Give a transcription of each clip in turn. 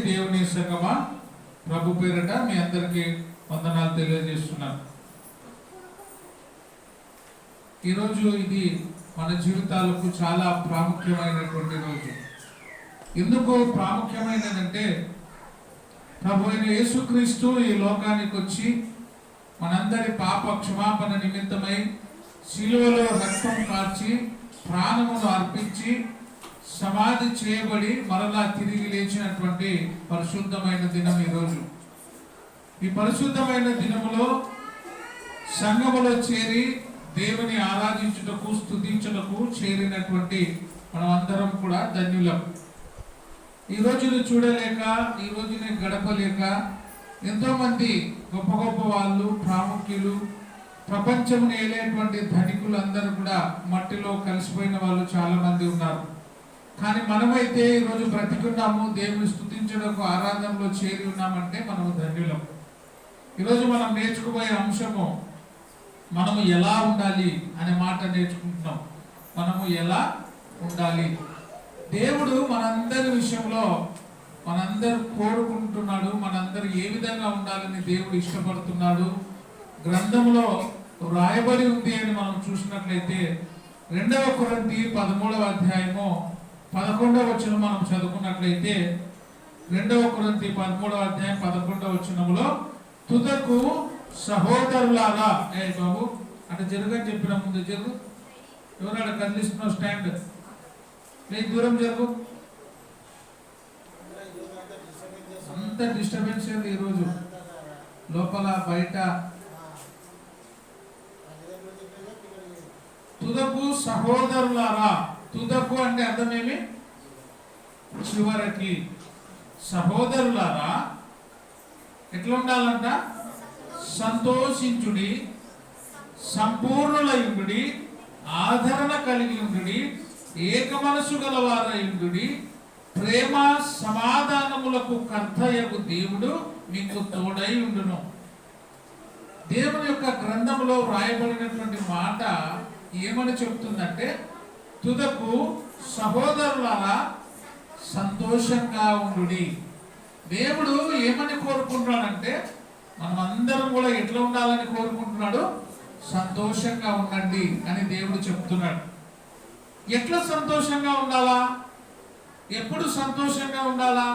దేవుని సంగమా, ప్రభు పేరిట మీ అందరికీ వందనాలు తెలియజేస్తున్నాను. ఈరోజు ఇది మన జీవితాలకు చాలా ప్రాముఖ్యమైనటువంటి రోజు. ఎందుకు ప్రాముఖ్యమైనదంటే, ప్రభు అయిన యేసుక్రీస్తు ఈ లోకానికి వచ్చి మనందరి పాప క్షమాపణ నిమిత్తమై శిలువలో రక్తం కార్చి ప్రాణమును అర్పించి సమాధి చేయబడి మరలా తిరిగి లేచినటువంటి పరిశుద్ధమైన దినం ఈరోజు. ఈ పరిశుద్ధమైన దినములో సంఘములో చేరి దేవుని ఆరాధించుటకు, స్తుతించుటకు చేరినటువంటి మనం అందరం కూడా ధన్యులం. ఈ రోజును చూడలేక, ఈ రోజుని గడపలేక ఎంతో మంది గొప్ప గొప్ప వాళ్ళు, ప్రాముఖ్యులు, ప్రపంచమును ఏలేటువంటి ధనికులు అందరూ కూడా మట్టిలో కలిసిపోయిన వాళ్ళు చాలా మంది ఉన్నారు. కానీ మనమైతే ఈరోజు బ్రతికున్నాము, దేవుని స్తుతించడానికి ఆరాధనలో చేరి ఉన్నామంటే మనము ధన్యులం. ఈరోజు మనం నేర్చుకోబోయే అంశము మనము ఎలా ఉండాలి అనే మాట నేర్చుకుంటున్నాం. మనము ఎలా ఉండాలి. దేవుడు మనందరి విషయంలో మనందరూ కోరుకుంటున్నాడు. మనందరూ ఏ విధంగా ఉండాలని దేవుడు ఇష్టపడుతున్నాడు. గ్రంథంలో రాయబడి ఉంది అని మనం చూసినట్లయితే 2 కొరింథీ 13వ అధ్యాయము 11వ వచనం మనం చదువుకున్నట్లయితే 2 కొరింథీ 13వ అధ్యాయం 11వ వచనములో, తుదకు సహోదరులారా, ఏ బాబు అంటే జరుగని చెప్పిన ముందు జరుగు, ఎవరైనా కదిలిస్తున్నావు స్టాండ్, లేదు దూరం జరుగు. అంత డిస్టర్బెన్స్ ఏంది ఈరోజు, లోపల బయట. తుదకు సహోదరులారా, తుదకు అంటే అర్థమేమి? చివరికి. సహోదరులారా ఎట్లా ఉండాలంట? సంతోషించుడి, సంపూర్ణులయుండుడి, ఆదరణ కలిగి ఉండుడి, ఏక మనసు గలవారయుండుడి, ప్రేమ సమాధానములకు కర్తయగు దేవుడు మీకు తోడై ఉండును. దేవుని యొక్క గ్రంథంలో వ్రాయబడినటువంటి మాట ఏమని చెప్తుందంటే, తుదకు సహోదరులారా సంతోషంగా ఉండుడి. దేవుడు ఏమని కోరుకుంటున్నాడంటే, మనం అందరం కూడా ఎట్లా ఉండాలని కోరుకుంటున్నాడు? సంతోషంగా ఉండండి అని దేవుడు చెప్తున్నాడు. ఎట్లా సంతోషంగా ఉండాలా? ఎప్పుడు సంతోషంగా ఉండాలా?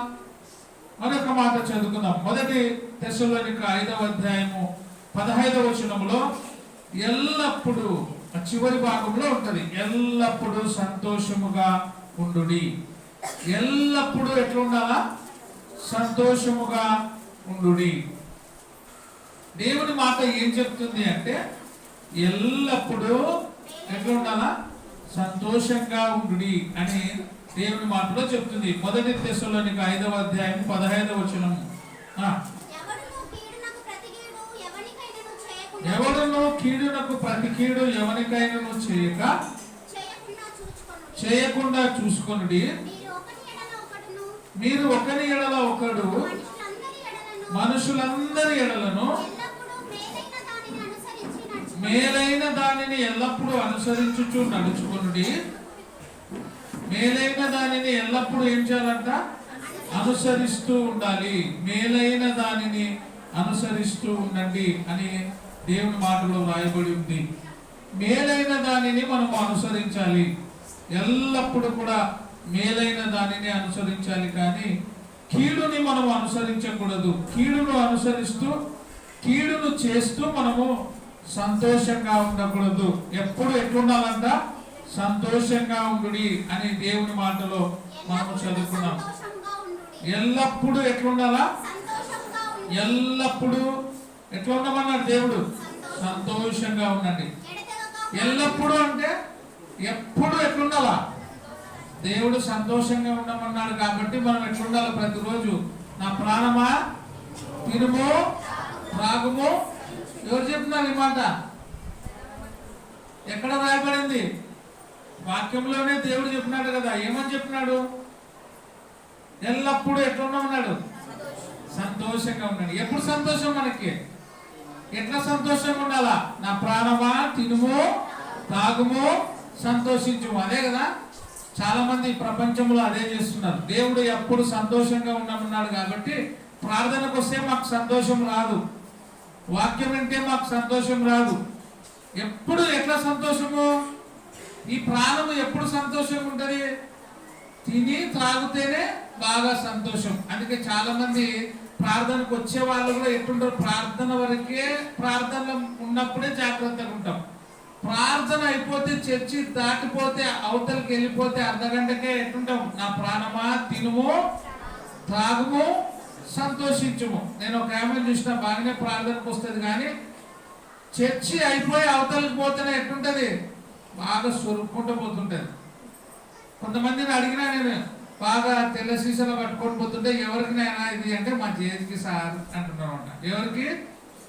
మరొక మాట చదువుకుందాం. 1 తెస్సలోనిక 5వ అధ్యాయము 15వ వచనములో, ఎల్లప్పుడూ, చివరి భాగంలో ఉంటది, ఎల్లప్పుడూ సంతోషముగా ఉండుడి. ఎల్లప్పుడూ ఎట్లా ఉండాలా? సంతోషముగా ఉండుడి. దేవుని మాట ఏం చెప్తుంది అంటే, ఎల్లప్పుడూ ఎట్లా ఉండాలా? సంతోషంగా ఉండుడి అని దేవుని మాటలో చెప్తుంది. 1 తెస్సలోనిక 5వ అధ్యాయం 15వ వచనం, ఎవడును కీడునకు ప్రతి కీడు ఎవరికైనా చేయకుండా చూసుకొనుడి. మీరు ఒకని ఎడల ఒకడు మనుషులందరి ఎడలను మేలైన దానిని ఎల్లప్పుడూ అనుసరించుచు నడుచుకొనుడి. మేలైన దానిని ఎల్లప్పుడూ ఏం చేయాలంట? అనుసరిస్తూ ఉండాలి. మేలైన దానిని అనుసరిస్తూ ఉండండి అని దేవుని మాటలో రాయబడి ఉంది. మేలైన దానిని మనం అనుసరించాలి. ఎల్లప్పుడూ కూడా మేలైన దానిని అనుసరించాలి, కానీ కీడుని మనం అనుసరించకూడదు. కీడును అనుసరిస్తూ, కీడును చేస్తూ మనము సంతోషంగా ఉండకూడదు. ఎప్పుడు ఎట్లుండాలంట? సంతోషంగా ఉండుడి అని దేవుని మాటలో మనము చదువుకున్నాం. ఎల్లప్పుడూ ఎట్లుండాలా? ఎల్లప్పుడూ ఎట్లా ఉండమన్నాడు దేవుడు? సంతోషంగా ఉండండి. ఎల్లప్పుడూ అంటే ఎప్పుడు ఎట్లుండాలా? దేవుడు సంతోషంగా ఉండమన్నాడు కాబట్టి మనం ఎట్లుండాలి? ప్రతిరోజు నా ప్రాణమా తినుము త్రాగుము. ఎవరు చెప్తున్నారు ఈ మాట? ఎక్కడ రాయబడింది? వాక్యంలోనే దేవుడు చెప్పినాడు కదా. ఏమని చెప్పినాడు? ఎల్లప్పుడూ ఎట్లా ఉండమన్నాడు? సంతోషంగా ఉండండి. ఎప్పుడు సంతోషం మనకి? ఎట్లా సంతోషంగా ఉండాలా? నా ప్రాణమా తినుము తాగుము సంతోషించుము, అదే కదా. చాలా మంది ప్రపంచంలో అదే చేస్తున్నారు. దేవుడు ఎప్పుడు సంతోషంగా ఉండమన్నాడు కాబట్టి ప్రార్థనకు వస్తే మాకు సంతోషం రాదు, వాక్యం వింటే మాకు సంతోషం రాదు. ఎప్పుడు ఎట్లా సంతోషము? ఈ ప్రాణము ఎప్పుడు సంతోషంగా ఉంటుంది? తిని త్రాగితేనే బాగా సంతోషం. అందుకే చాలా మంది ప్రార్థనకు వచ్చే వాళ్ళు కూడా ఎట్టుంటారు, ప్రార్థన వరకే, ప్రార్థనలో ఉన్నప్పుడే జాగ్రత్తగా ఉంటాం. ప్రార్థన అయిపోతే చర్చి దాటిపోతే అవతలకి వెళ్ళిపోతే అర్ధగంటకే ఎట్టుంటాం, నా ప్రాణమా తినుము త్రాగుము సంతోషించుము. నేను ఒక ఆమె చూసిన, బాగానే ప్రార్థనకు వస్తుంది కానీ చర్చి అయిపోయి అవతలకి పోతేనే ఎట్టుంటది, బాగా సొరుక్కుంటూ పోతుంటది. కొంతమందిని అడిగినా నేను, బాగా తెల్ల సీసాలో పట్టుకొని పోతుంటే ఎవరికి నైనా ఇది అంటే మా జేజికి సార్ అంటున్నాను అంట. ఎవరికి?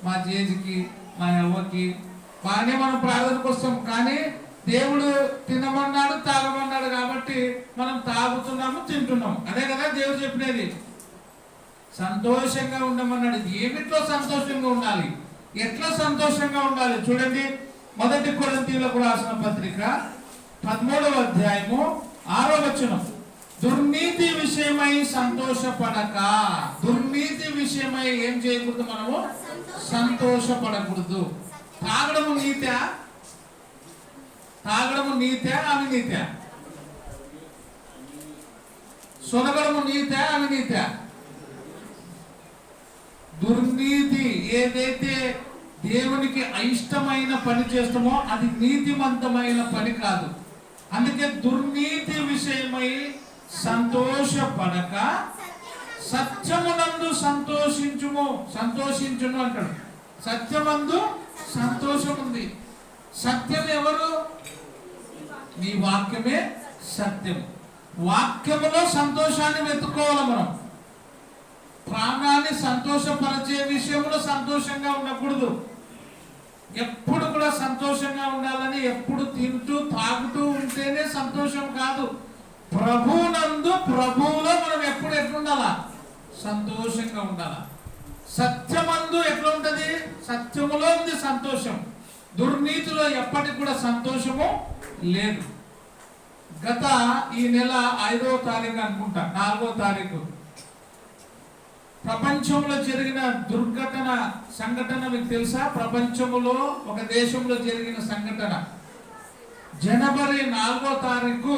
మా జేజికి, మా అవ్వకి. బాగానే మనం ప్రార్థనకు వస్తాం కానీ దేవుడు తినమన్నాడు తాగమన్నాడు కాబట్టి మనం తాగుతున్నాము తింటున్నాము. అదే కదా దేవుడు చెప్పినది, సంతోషంగా ఉండమన్నాడు. ఏమిట్లో సంతోషంగా ఉండాలి, ఎట్లా సంతోషంగా ఉండాలి చూడండి. 1 కొరింథీయులకు రాసిన పత్రిక 13వ అధ్యాయము 6వ వచనం. దుర్నీతి విషయమై సంతోషపడక. దుర్నీతి విషయమై ఏం చేయకూడదు, మనము సంతోషపడకూడదు. తాగడము నీత్యా? తాగడము నీత్యా అవినీత్యా? సొనగడము నీత్యా అవినీత్యా? దుర్నీతి ఏదైతే దేవునికి అయిష్టమైన పని చేస్తామో అది నీతిమంతమైన పని కాదు. అందుకే దుర్నీతి విషయమై సంతోషపడక సత్యమునందు సంతోషించుము. సంతోషించును అంటాడు. సత్యమందు సంతోషం ఉంది. సత్యం ఎవరు? నీ వాక్యమే సత్యం. వాక్యములో సంతోషాన్ని వెతుక్కోవాలి మనం. ప్రాణాన్ని సంతోషపరిచే విషయంలో సంతోషంగా ఉండకూడదు. ఎప్పుడు కూడా సంతోషంగా ఉండాలని ఎప్పుడు తింటూ తాగుతూ ఉంటేనే సంతోషం కాదు. ప్రభువునందు ప్రభువులో మనం ఎప్పుడు ఎట్లుండాలా? సంతోషంగా ఉండాలా. సత్యమందు ఎట్లా ఉంటది? సత్యములో ఉంది సంతోషం. దుర్నీతిలో ఎప్పటికి కూడా సంతోషము లేదు. గత ఈ నెల 5వ తారీఖు అనుకుంటా, 4వ తారీఖు ప్రపంచంలో జరిగిన సంఘటన మీకు తెలుసా? ప్రపంచంలో ఒక దేశంలో జరిగిన సంఘటన. జనవరి 4వ తారీఖు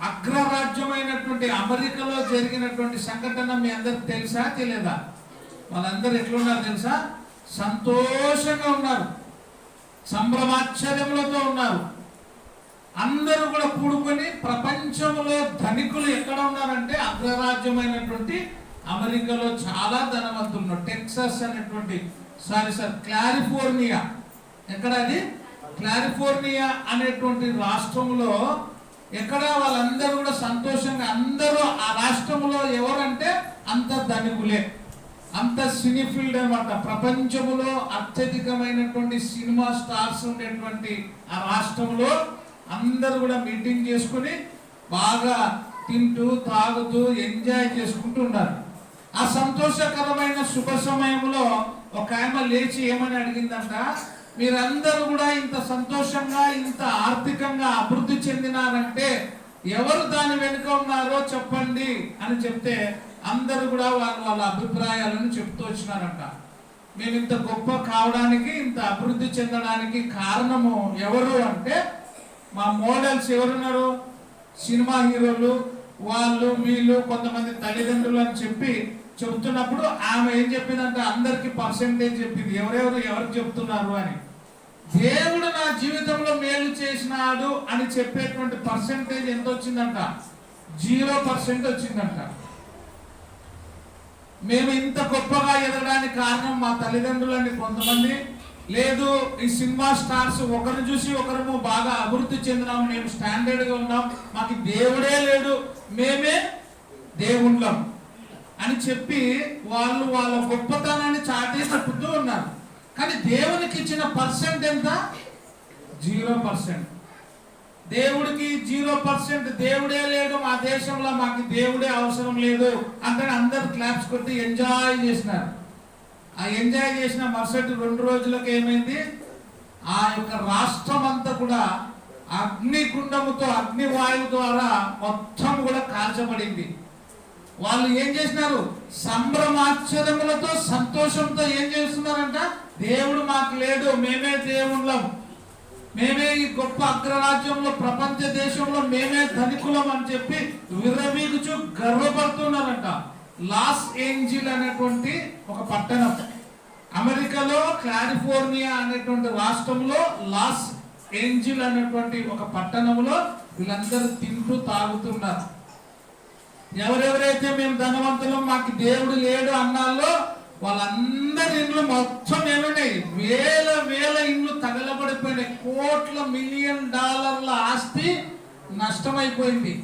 అగ్రరాజ్యమైనటువంటి అమెరికాలో జరిగినటువంటి సంఘటన మీ అందరికి తెలుసా తెలియదా? వాళ్ళందరూ ఎట్లున్నారు తెలుసా? సంతోషంగా ఉన్నారు, సంభ్రమాశ్చర్యములతో ఉన్నారు. అందరూ కూడా కూడుకొని ప్రపంచంలో ధనికులు ఎక్కడ ఉన్నారంటే అగ్రరాజ్యమైనటువంటి అమెరికాలో చాలా ధనవంతులు ఉన్నారు. టెక్సాస్ అనేటువంటి కాలిఫోర్నియా, ఎక్కడ అది? కాలిఫోర్నియా అనేటువంటి రాష్ట్రంలో ఎక్కడ వాళ్ళందరూ కూడా సంతోషంగా, అందరూ ఆ రాష్ట్రంలో ఎవరంటే అంత ధనికులే, అంత సినీ ఫీల్డ్ అనమాట. ప్రపంచంలో అత్యధికమైనటువంటి సినిమా స్టార్స్ ఉండేటువంటి ఆ రాష్ట్రంలో అందరూ కూడా మీటింగ్ చేసుకుని బాగా తింటూ తాగుతూ ఎంజాయ్ చేసుకుంటూ ఉన్నారు. ఆ సంతోషకరమైన శుభ సమయంలో ఒక ఆమె లేచి ఏమని అడిగిందంట, మీరందరూ కూడా ఇంత సంతోషంగా ఇంత ఆర్థికంగా అభివృద్ధి చెందినారంటే ఎవరు దాని వెనుక ఉన్నారో చెప్పండి అని చెప్తే అందరూ కూడా వాళ్ళ అభిప్రాయాలను చెప్తూ వచ్చినారంట. మేము ఇంత గొప్ప కావడానికి, ఇంత అభివృద్ధి చెందడానికి కారణము ఎవరు అంటే మా మోడల్స్ ఎవరున్నారు, సినిమా హీరోలు, వాళ్ళు వీళ్ళు కొంతమంది తల్లిదండ్రులు అని చెప్పి చెబుతున్నప్పుడు ఆమె ఏం చెప్పిందంటే అందరికి పర్సెంటేజ్ చెప్పింది, ఎవరికి చెప్తున్నారు అని. దేవుడు నా జీవితంలో మేలు చేసినాడు అని చెప్పేటువంటి పర్సెంటేజ్ ఎంత వచ్చిందంట? 0% వచ్చిందంట. మేము ఇంత గొప్పగా ఎదగడానికి కారణం మా తల్లిదండ్రులని కొంతమంది, లేదు ఈ సినిమా స్టార్స్ ఒకరిని చూసి ఒకరు బాగా అభివృద్ధి చెందినాం, మేము స్టాండర్డ్గా ఉన్నాం, మాకు దేవుడే లేడు, మేమే దేవుళ్ళం అని చెప్పి వాళ్ళు వాళ్ళ గొప్పతనాన్ని చాటి చెప్పుతూ ఉన్నారు. కానీ దేవునికి ఇచ్చిన పర్సెంట్ ఎంత? 0%. దేవుడికి 0%. దేవుడే లేడు మా దేశంలో, మాకు దేవుడే అవసరం లేదు అంటే అందరు క్లాప్స్ కొట్టి ఎంజాయ్ చేసినారు. ఆ ఎంజాయ్ చేసిన మరుసటి 2 రోజులకు ఏమైంది? ఆ యొక్క రాష్ట్రం అంతా కూడా అగ్నిగుండముతో అగ్నివాయువు ద్వారా మొత్తం కూడా కాల్చబడింది. వాళ్ళు ఏం చేసినారు? సంభ్రమాశ్చర్యములతో సంతోషంతో ఏం చేస్తున్నారంట? దేవుడు మాకు లేడు, మేమే దేవుళ్ళం, మేమే ఈ గొప్ప అగ్రరాజ్యంలో ప్రపంచ దేశంలో మేమే ధనికులం అని చెప్పి విర్రవీగుచు గర్వపడుతున్నారంట. లాస్ ఏంజిల్ అనేటువంటి ఒక పట్టణం, అమెరికాలో కాలిఫోర్నియా అనేటువంటి రాష్ట్రంలో లాస్ ఏంజిల్ అనేటువంటి ఒక పట్టణంలో వీళ్ళందరూ తింటూ తాగుతున్నారు. ఎవరెవరైతే మేము ధనవంతులం, మాకు దేవుడు లేడు అన్నాళ్ళో వాళ్ళందరి ఇండ్లు మొత్తం ఏమైనాయి? వేల వేల ఇండ్లు తగలబడిపోయినాయి. కోట్ల మిలియన్ డాలర్ల ఆస్తి నష్టమైపోయింది.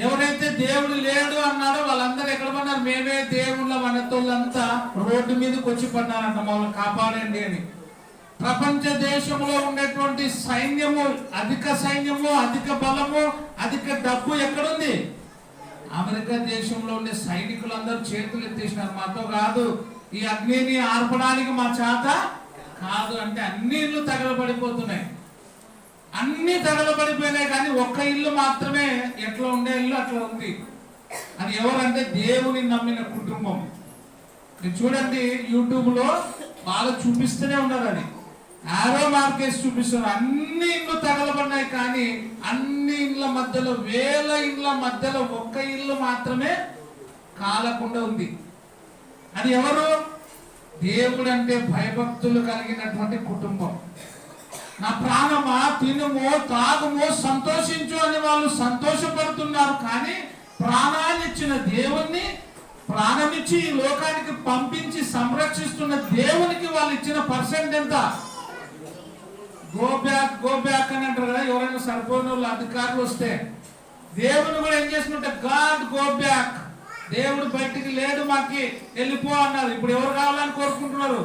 ఎవరైతే దేవుడు లేడు అన్నాడో వాళ్ళందరూ ఎక్కడ పడినారు? మేమే దేవుళ్ళ మనతోళ్ళంతా రోడ్డు మీదకి వచ్చి పడినారంట, మమ్మల్ని కాపాడండి అని. ప్రపంచ దేశంలో ఉండేటువంటి సైన్యము, అధిక సైన్యము, అధిక బలము, అధిక డబ్బు ఎక్కడుంది? అమెరికా దేశంలో ఉండే సైనికులందరూ చేతులు ఎత్తేసినారు, మాతో కాదు, ఈ అగ్నిని ఆర్పడానికి మా చేత కాదు అంటే అన్ని ఇల్లు తగలబడిపోతున్నాయి. అన్ని తగలబడిపోయినాయి, కానీ ఒక్క ఇల్లు మాత్రమే ఎట్లా ఉండే ఇల్లు అట్లా ఉంది. అది ఎవరంటే దేవుని నమ్మిన కుటుంబం. మీరు చూడండి, యూట్యూబ్ లో బాగా చూపిస్తూనే ఉన్నారు, అది ఆరో మార్కేసి చూపిస్తున్నారు. అన్ని ఇళ్ళు తగలబడినాయి, కానీ అన్ని ఇళ్ళ మధ్యలో, వేల ఇళ్ళ మధ్యలో ఒక్క ఇల్లు మాత్రమే కాలకుండా ఉంది. అది ఎవరు? దేవుడు అంటే భయభక్తులు కలిగినటువంటి కుటుంబం. నా ప్రాణమా తినుము తాగుము సంతోషించు అని వాళ్ళు సంతోషపడుతున్నారు, కానీ ప్రాణాన్ని ఇచ్చిన దేవుణ్ణి, ప్రాణమిచ్చి ఈ లోకానికి పంపించి సంరక్షిస్తున్న దేవునికి వాళ్ళు ఇచ్చిన పర్సెంట్ ఎంత? గో బ్యాక్ అని అంటారు కదా, ఎవరైనా సరిపోయిన వాళ్ళు అధికారులు వస్తే. దేవుని కూడా ఏం చేస్తున్నట్టే, గాడ్ గో బ్యాక్, దేవుడు బయటికి లేడు మాకి వెళ్ళిపో అన్నారు. ఇప్పుడు ఎవరు కావాలని కోరుకుంటున్నారు?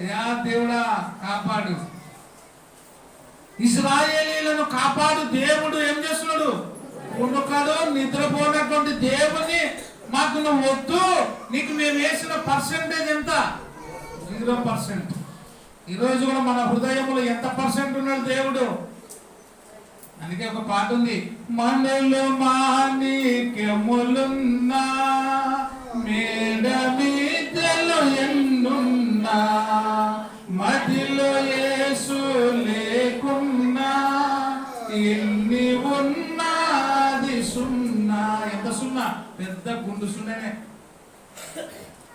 యా దేవుడా కాపాడు, ఇశ్రాయేలీలను కాపాడు. దేవుడు ఏం చేస్తున్నాడు? ఉండకాడు నిద్రపోయినటువంటి దేవుని మాకు నువ్వు వద్దు, నీకు మేము వేసిన పర్సెంటేజ్ ఎంత? 0%. ఈరోజు కూడా మన హృదయంలో ఎంత పర్సెంట్ ఉన్నాడు దేవుడు? అందుకే ఒక పాట ఉంది, మనలో మాణిక్యములున్నా మేడ మీదలో ఎన్నున్నా మదిలో యేసు లేకున్నా ఎన్ని ఉన్నది సున్నా. ఎంత సున్నా? పెద్ద గుండు సున్ననే.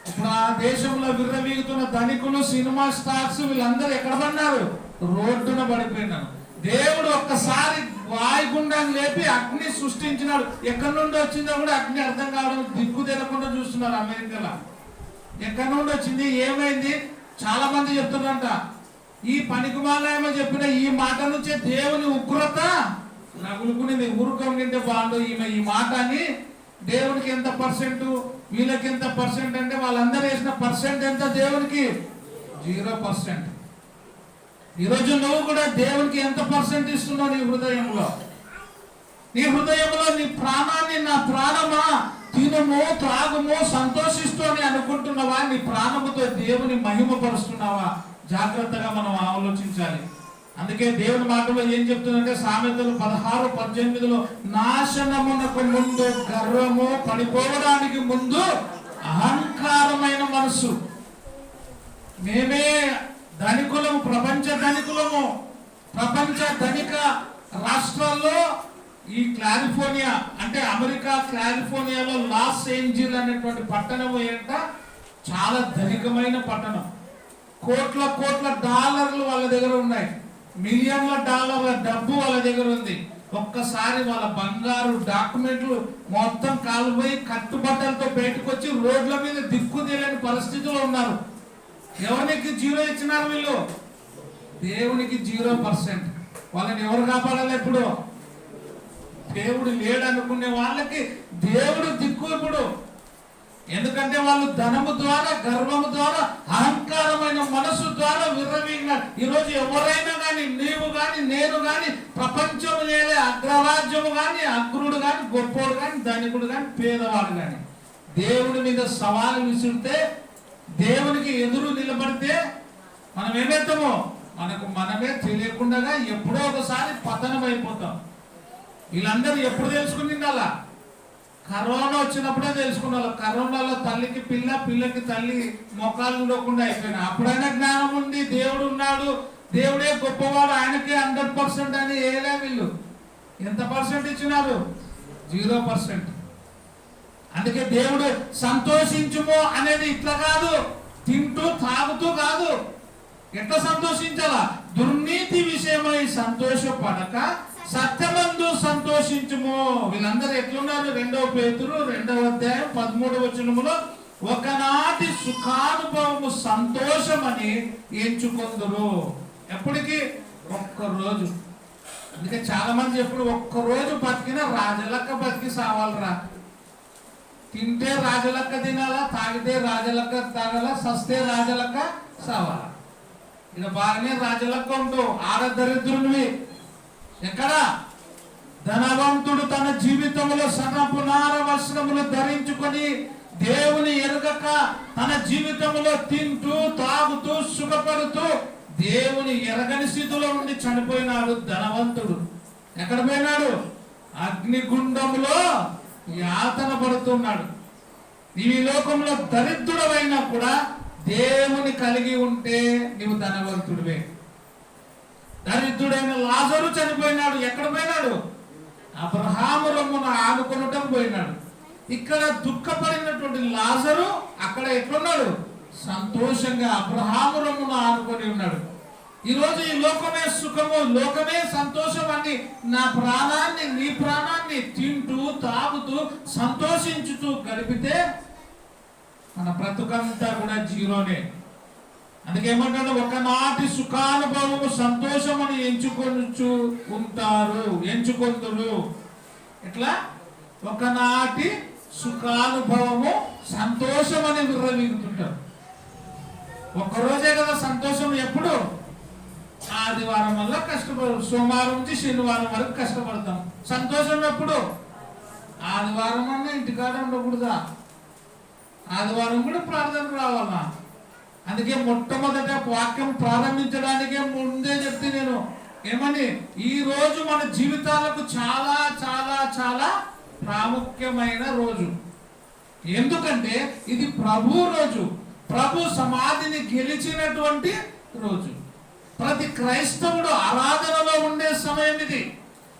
ఇప్పుడు ఆ దేశంలో విర్రవీగుతున్న ధనికులు, సినిమా స్టార్స్ వీళ్ళందరూ ఎక్కడ పడినారు? రోడ్డున పడిపోయినారు. దేవుడు ఒక్కసారి వాయుగుండాన్ని లేపి అగ్ని సృష్టించినాడు. ఎక్కడి నుండి వచ్చిందో కూడా అగ్ని అర్థం కావడం, దిక్కు తెరకుండా చూస్తున్నారు అమెరికాలో. ఎక్కడి నుండి వచ్చింది, ఏమైంది? చాలా మంది చెప్తున్నారంట, ఈ పనికిమాలేమో చెప్పిన ఈ మాట నుంచే దేవుని ఉగ్రత రగులుకునేది. ఊరుకం నింటే బాగుండు ఈమె ఈ మాట అని. దేవునికి ఎంత పర్సెంట్, వీళ్ళకి ఎంత పర్సెంట్ అంటే వాళ్ళందరూ వేసిన పర్సెంట్ ఎంత? దేవునికి 0%. ఈరోజు నువ్వు కూడా దేవునికి ఎంత పర్సెంట్ ఇస్తున్నావు? నీ హృదయంలో, నీ హృదయంలో నీ ప్రాణాన్ని, నా ప్రాణమా తినుము త్రాగుము సంతోషిస్తూ అని అనుకుంటున్నావా? నీ ప్రాణముతో దేవుని మహిమపరుస్తున్నావా? జాగ్రత్తగా మనం ఆలోచించాలి. అందుకే దేవుని మాటలో ఏం చెప్తుందంటే, సామెతలు 16:18 నాశనమునకు ముందు గర్వము, పడిపోవడానికి ముందు అహంకారమైన మనసు. మేమే ధనికులము, ప్రపంచ ధనికులము. ప్రపంచ ధనిక రాష్ట్రాల్లో ఈ కాలిఫోర్నియా అంటే అమెరికా కాలిఫోర్నియాలో లాస్ ఏంజిల్ అనేటువంటి పట్టణం ఏంట చాలా ధనికమైన పట్టణం. కోట్ల కోట్ల డాలర్లు వాళ్ళ దగ్గర ఉన్నాయి, మిలియన్ల డాలర్ల డబ్బు వాళ్ళ దగ్గర ఉంది. ఒక్కసారి వాళ్ళ బంగారు డాక్యుమెంట్లు మొత్తం కాలిపోయి కట్టుబట్టలతో బయటకు వచ్చి రోడ్ల మీద దిక్కు తెలియని పరిస్థితిలో ఉన్నారు. ఎవరికి 0 ఇచ్చినారు వీళ్ళు? దేవునికి 0%. వాళ్ళని ఎవరు కాపాడాలి? ఇప్పుడు దేవుడు లేడు అనుకునే వాళ్ళకి దేవుడు దిక్కు ఇప్పుడు. ఎందుకంటే వాళ్ళు ధనము ద్వారా, గర్వము ద్వారా, అహంకారమైన మనసు ద్వారా విర్రవీగినారు. ఈరోజు ఎవరైనా కానీ, నీవు కానీ, నేను కానీ, ప్రపంచం లేదే అగ్రరాజ్యము కానీ, అగ్రుడు కానీ, గొప్పోడు కానీ, ధనికుడు కానీ, పేదవాడు కానీ దేవుడి మీద సవాలు విసిరితే, దేవునికి ఎదురు నిలబడితే మనం ఏమవుతామో? మనకు మనమే తెలియకుండా ఎప్పుడో ఒకసారి పతనం అయిపోతాం. వీళ్ళందరూ ఎప్పుడు తెలుసుకునిండాలా? కరోనా వచ్చినప్పుడే తెలుసుకున్నారు. కరోనాలో తల్లికి పిల్ల, పిల్లకి తల్లి మొఖాలు చూడకుండా అయిపోయినాయి. అప్పుడైనా జ్ఞానం ఉంది, దేవుడు ఉన్నాడు, దేవుడే గొప్పవాడు, ఆయనకే 100% అని ఏలే. వీళ్ళు ఎంత పర్సెంట్ ఇచ్చినారు? 0%. అందుకే దేవుడు సంతోషించుము అనేది ఇట్లా కాదు, తింటూ తాగుతూ కాదు. ఎట్లా సంతోషించాలా? దుర్నీతి విషయమై సంతోషపడక సత్యమందు సంతోషించుము. వీళ్ళందరూ ఎట్లున్నారు? 2 పేతురు 2వ అధ్యాయం 13వ వచనములో ఒకనాటి సుఖానుభవము సంతోషమని ఎంచుకొందురు. ఎప్పటికీ? ఒక్కరోజు. అందుకే చాలా మంది ఎప్పుడు ఒక్కరోజు బతికినా రాజలక్క బతికి సావాలరా. తింటే రాజలక్క తినాలా, తాగితే రాజలక్క తాగాల, సస్తే రాజలక్క సావాలా. ఇక బాగానే రాజలక్క ఉంటూ ఆడదరిద్రునివి. ఎక్కడ? ధనవంతుడు తన జీవితంలో సన్నపునార వస్త్రములు ధరించుకొని దేవుని ఎరుగక తన జీవితంలో తింటూ తాగుతూ సుఖపడుతూ దేవుని ఎరగని స్థితిలో ఉండి చనిపోయినాడు ధనవంతుడు. ఎక్కడ పోయినాడు? అగ్నిగుండంలో యాతన పడుతున్నాడు. ఈ లోకంలో దరిద్రుడవైనా కూడా దేవుని కలిగి ఉంటే నీవు ధనవంతుడివే. దరిద్రుడైన లాజరు చనిపోయినాడు. ఎక్కడ పోయినాడు? అబ్రహాము రొమ్మున ఆనుకొనటం పోయినాడు. ఇక్కడ దుఃఖపడినటువంటి లాజరు అక్కడ ఎట్లున్నాడు? సంతోషంగా అబ్రహాము రొమ్మున ఆనుకొని ఉన్నాడు. ఈరోజు ఈ లోకమే సుఖము, లోకమే సంతోషం అని నా ప్రాణాన్ని, నీ ప్రాణాన్ని తింటూ తాగుతూ సంతోషించుతూ గడిపితే మన బ్రతుకంతా కూడా జీరోనే. అందుకేమంటాడు? ఒకనాటి సుఖానుభవము సంతోషమని ఎంచుకొనుచు ఉంటారు, ఎంచుకొందురు. ఎట్లా? ఒకనాటి సుఖానుభవము సంతోషమని విర్రవీగుతుంటారు. ఒక్కరోజే కదా సంతోషం. ఎప్పుడు? ఆదివారం వల్ల కష్టపడు, సోమవారం నుంచి శనివారం వరకు కష్టపడతాం. సంతోషం ఎప్పుడు? ఆదివారం అన్నా ఇంటికాడ ఉండకూడదా? ఆదివారం కూడా ప్రార్థనకు రావాలా? అందుకే మొట్టమొదట వాక్యం ప్రారంభించడానికే ముందే చెప్తే నేను ఏమని, ఈ రోజు మన జీవితాలకు చాలా చాలా చాలా ప్రాముఖ్యమైన రోజు. ఎందుకంటే ఇది ప్రభు రోజు, ప్రభు సమాధిని గెలిచినటువంటి రోజు. ప్రతి క్రైస్తవుడు ఆరాధనలో ఉండే సమయం ఇది.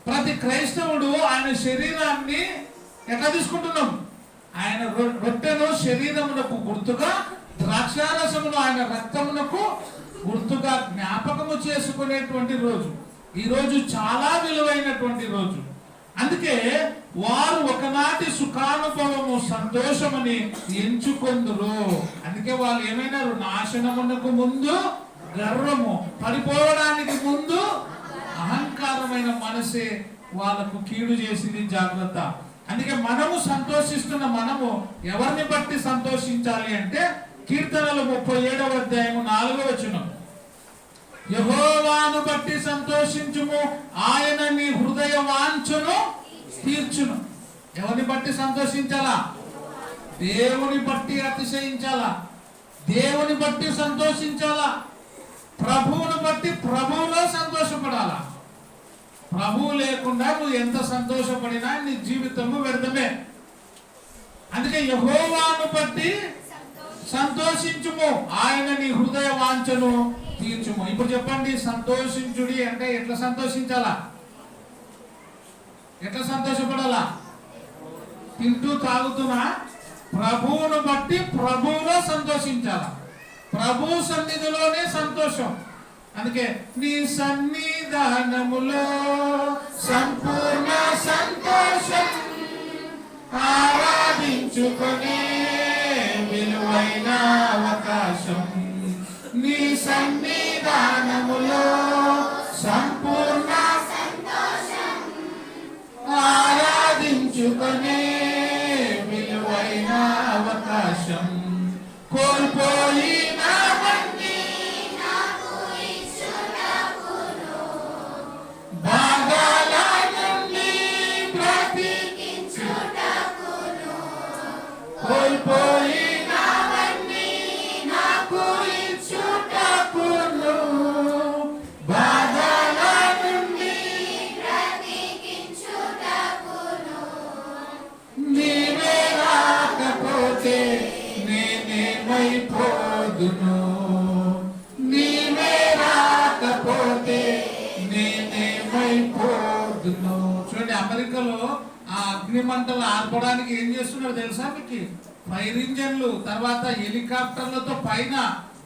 ప్రతి క్రైస్తవుడు ఆయన శరీరాన్ని ఎట్లా తీసుకుంటున్నాం? ఆయన రొట్టెను శరీరమునకు గుర్తుగా, ద్రాక్షారసమును ఆయన రక్తమునకు గుర్తుగా జ్ఞాపకము చేసుకునేటువంటి రోజు. ఈ రోజు చాలా విలువైనటువంటి రోజు. అందుకే వారు ఒకనాటి సుఖానుభవము సంతోషమని ఎంచుకొందురు. అందుకే వాళ్ళు ఏమైనారు? నాశనమునకు ముందు గర్వము, పడిపోవడానికి ముందు అహంకారమైన మనసే వాళ్ళకు కీడు చేసింది. జాగ్రత్త. అందుకే మనము సంతోషిస్తున్న మనము ఎవరిని బట్టి సంతోషించాలి అంటే కీర్తనలు 37వ అధ్యాయము 4వ వచనం, యెహోవాను బట్టి సంతోషించుము, ఆయన నీ హృదయ వాంఛను తీర్చును. ఎవరిని బట్టి సంతోషించాలా? దేవుని బట్టి అతిశయించాలా, దేవుని బట్టి సంతోషించాలా, ప్రభువును బట్టి ప్రభువులో సంతోషపడాలా. ప్రభువు లేకుండా నువ్వు ఎంత సంతోషపడినా నీ జీవితము వ్యర్థమే. అందుకే యెహోవాను బట్టి సంతోషించుము, ఆయన నీ హృదయ వాంఛను తీర్చుము. ఇప్పుడు చెప్పండి, సంతోషించుడి అంటే ఎట్లా సంతోషించాలా? ఎట్లా సంతోషపడాలా? తింటూ తాగుతున్నా ప్రభువును బట్టి ప్రభువులో సంతోషించాలా. ప్రభు సన్నిధిలోనే సంతోషం. అందుకే నీ సన్నిధానములో సంపూర్ణ సంతోషం, ఆరాధించుకునే విలువైన అవకాశం. నీ సన్నిధానములో సంపూర్ణ సంతోషం, ఆరాధించుకునే విలువైన అవకాశం. కోల్పోయినవన్నీ భాగాల నుండి బ్రతికించుటకును, కోల్పోయినవన్నీ నాకు ఇచ్చుటకును, నేనేమైపోదును, నీవే రాకపోతే నేనేమైపోదును. చూడండి, అమెరికాలో ఆ అగ్ని మంటలు ఆర్పడానికి ఏం చేస్తున్నారు తెలుసా మీకు? ఫైర్ ఇంజన్లు, తర్వాత హెలికాప్టర్లతో పైన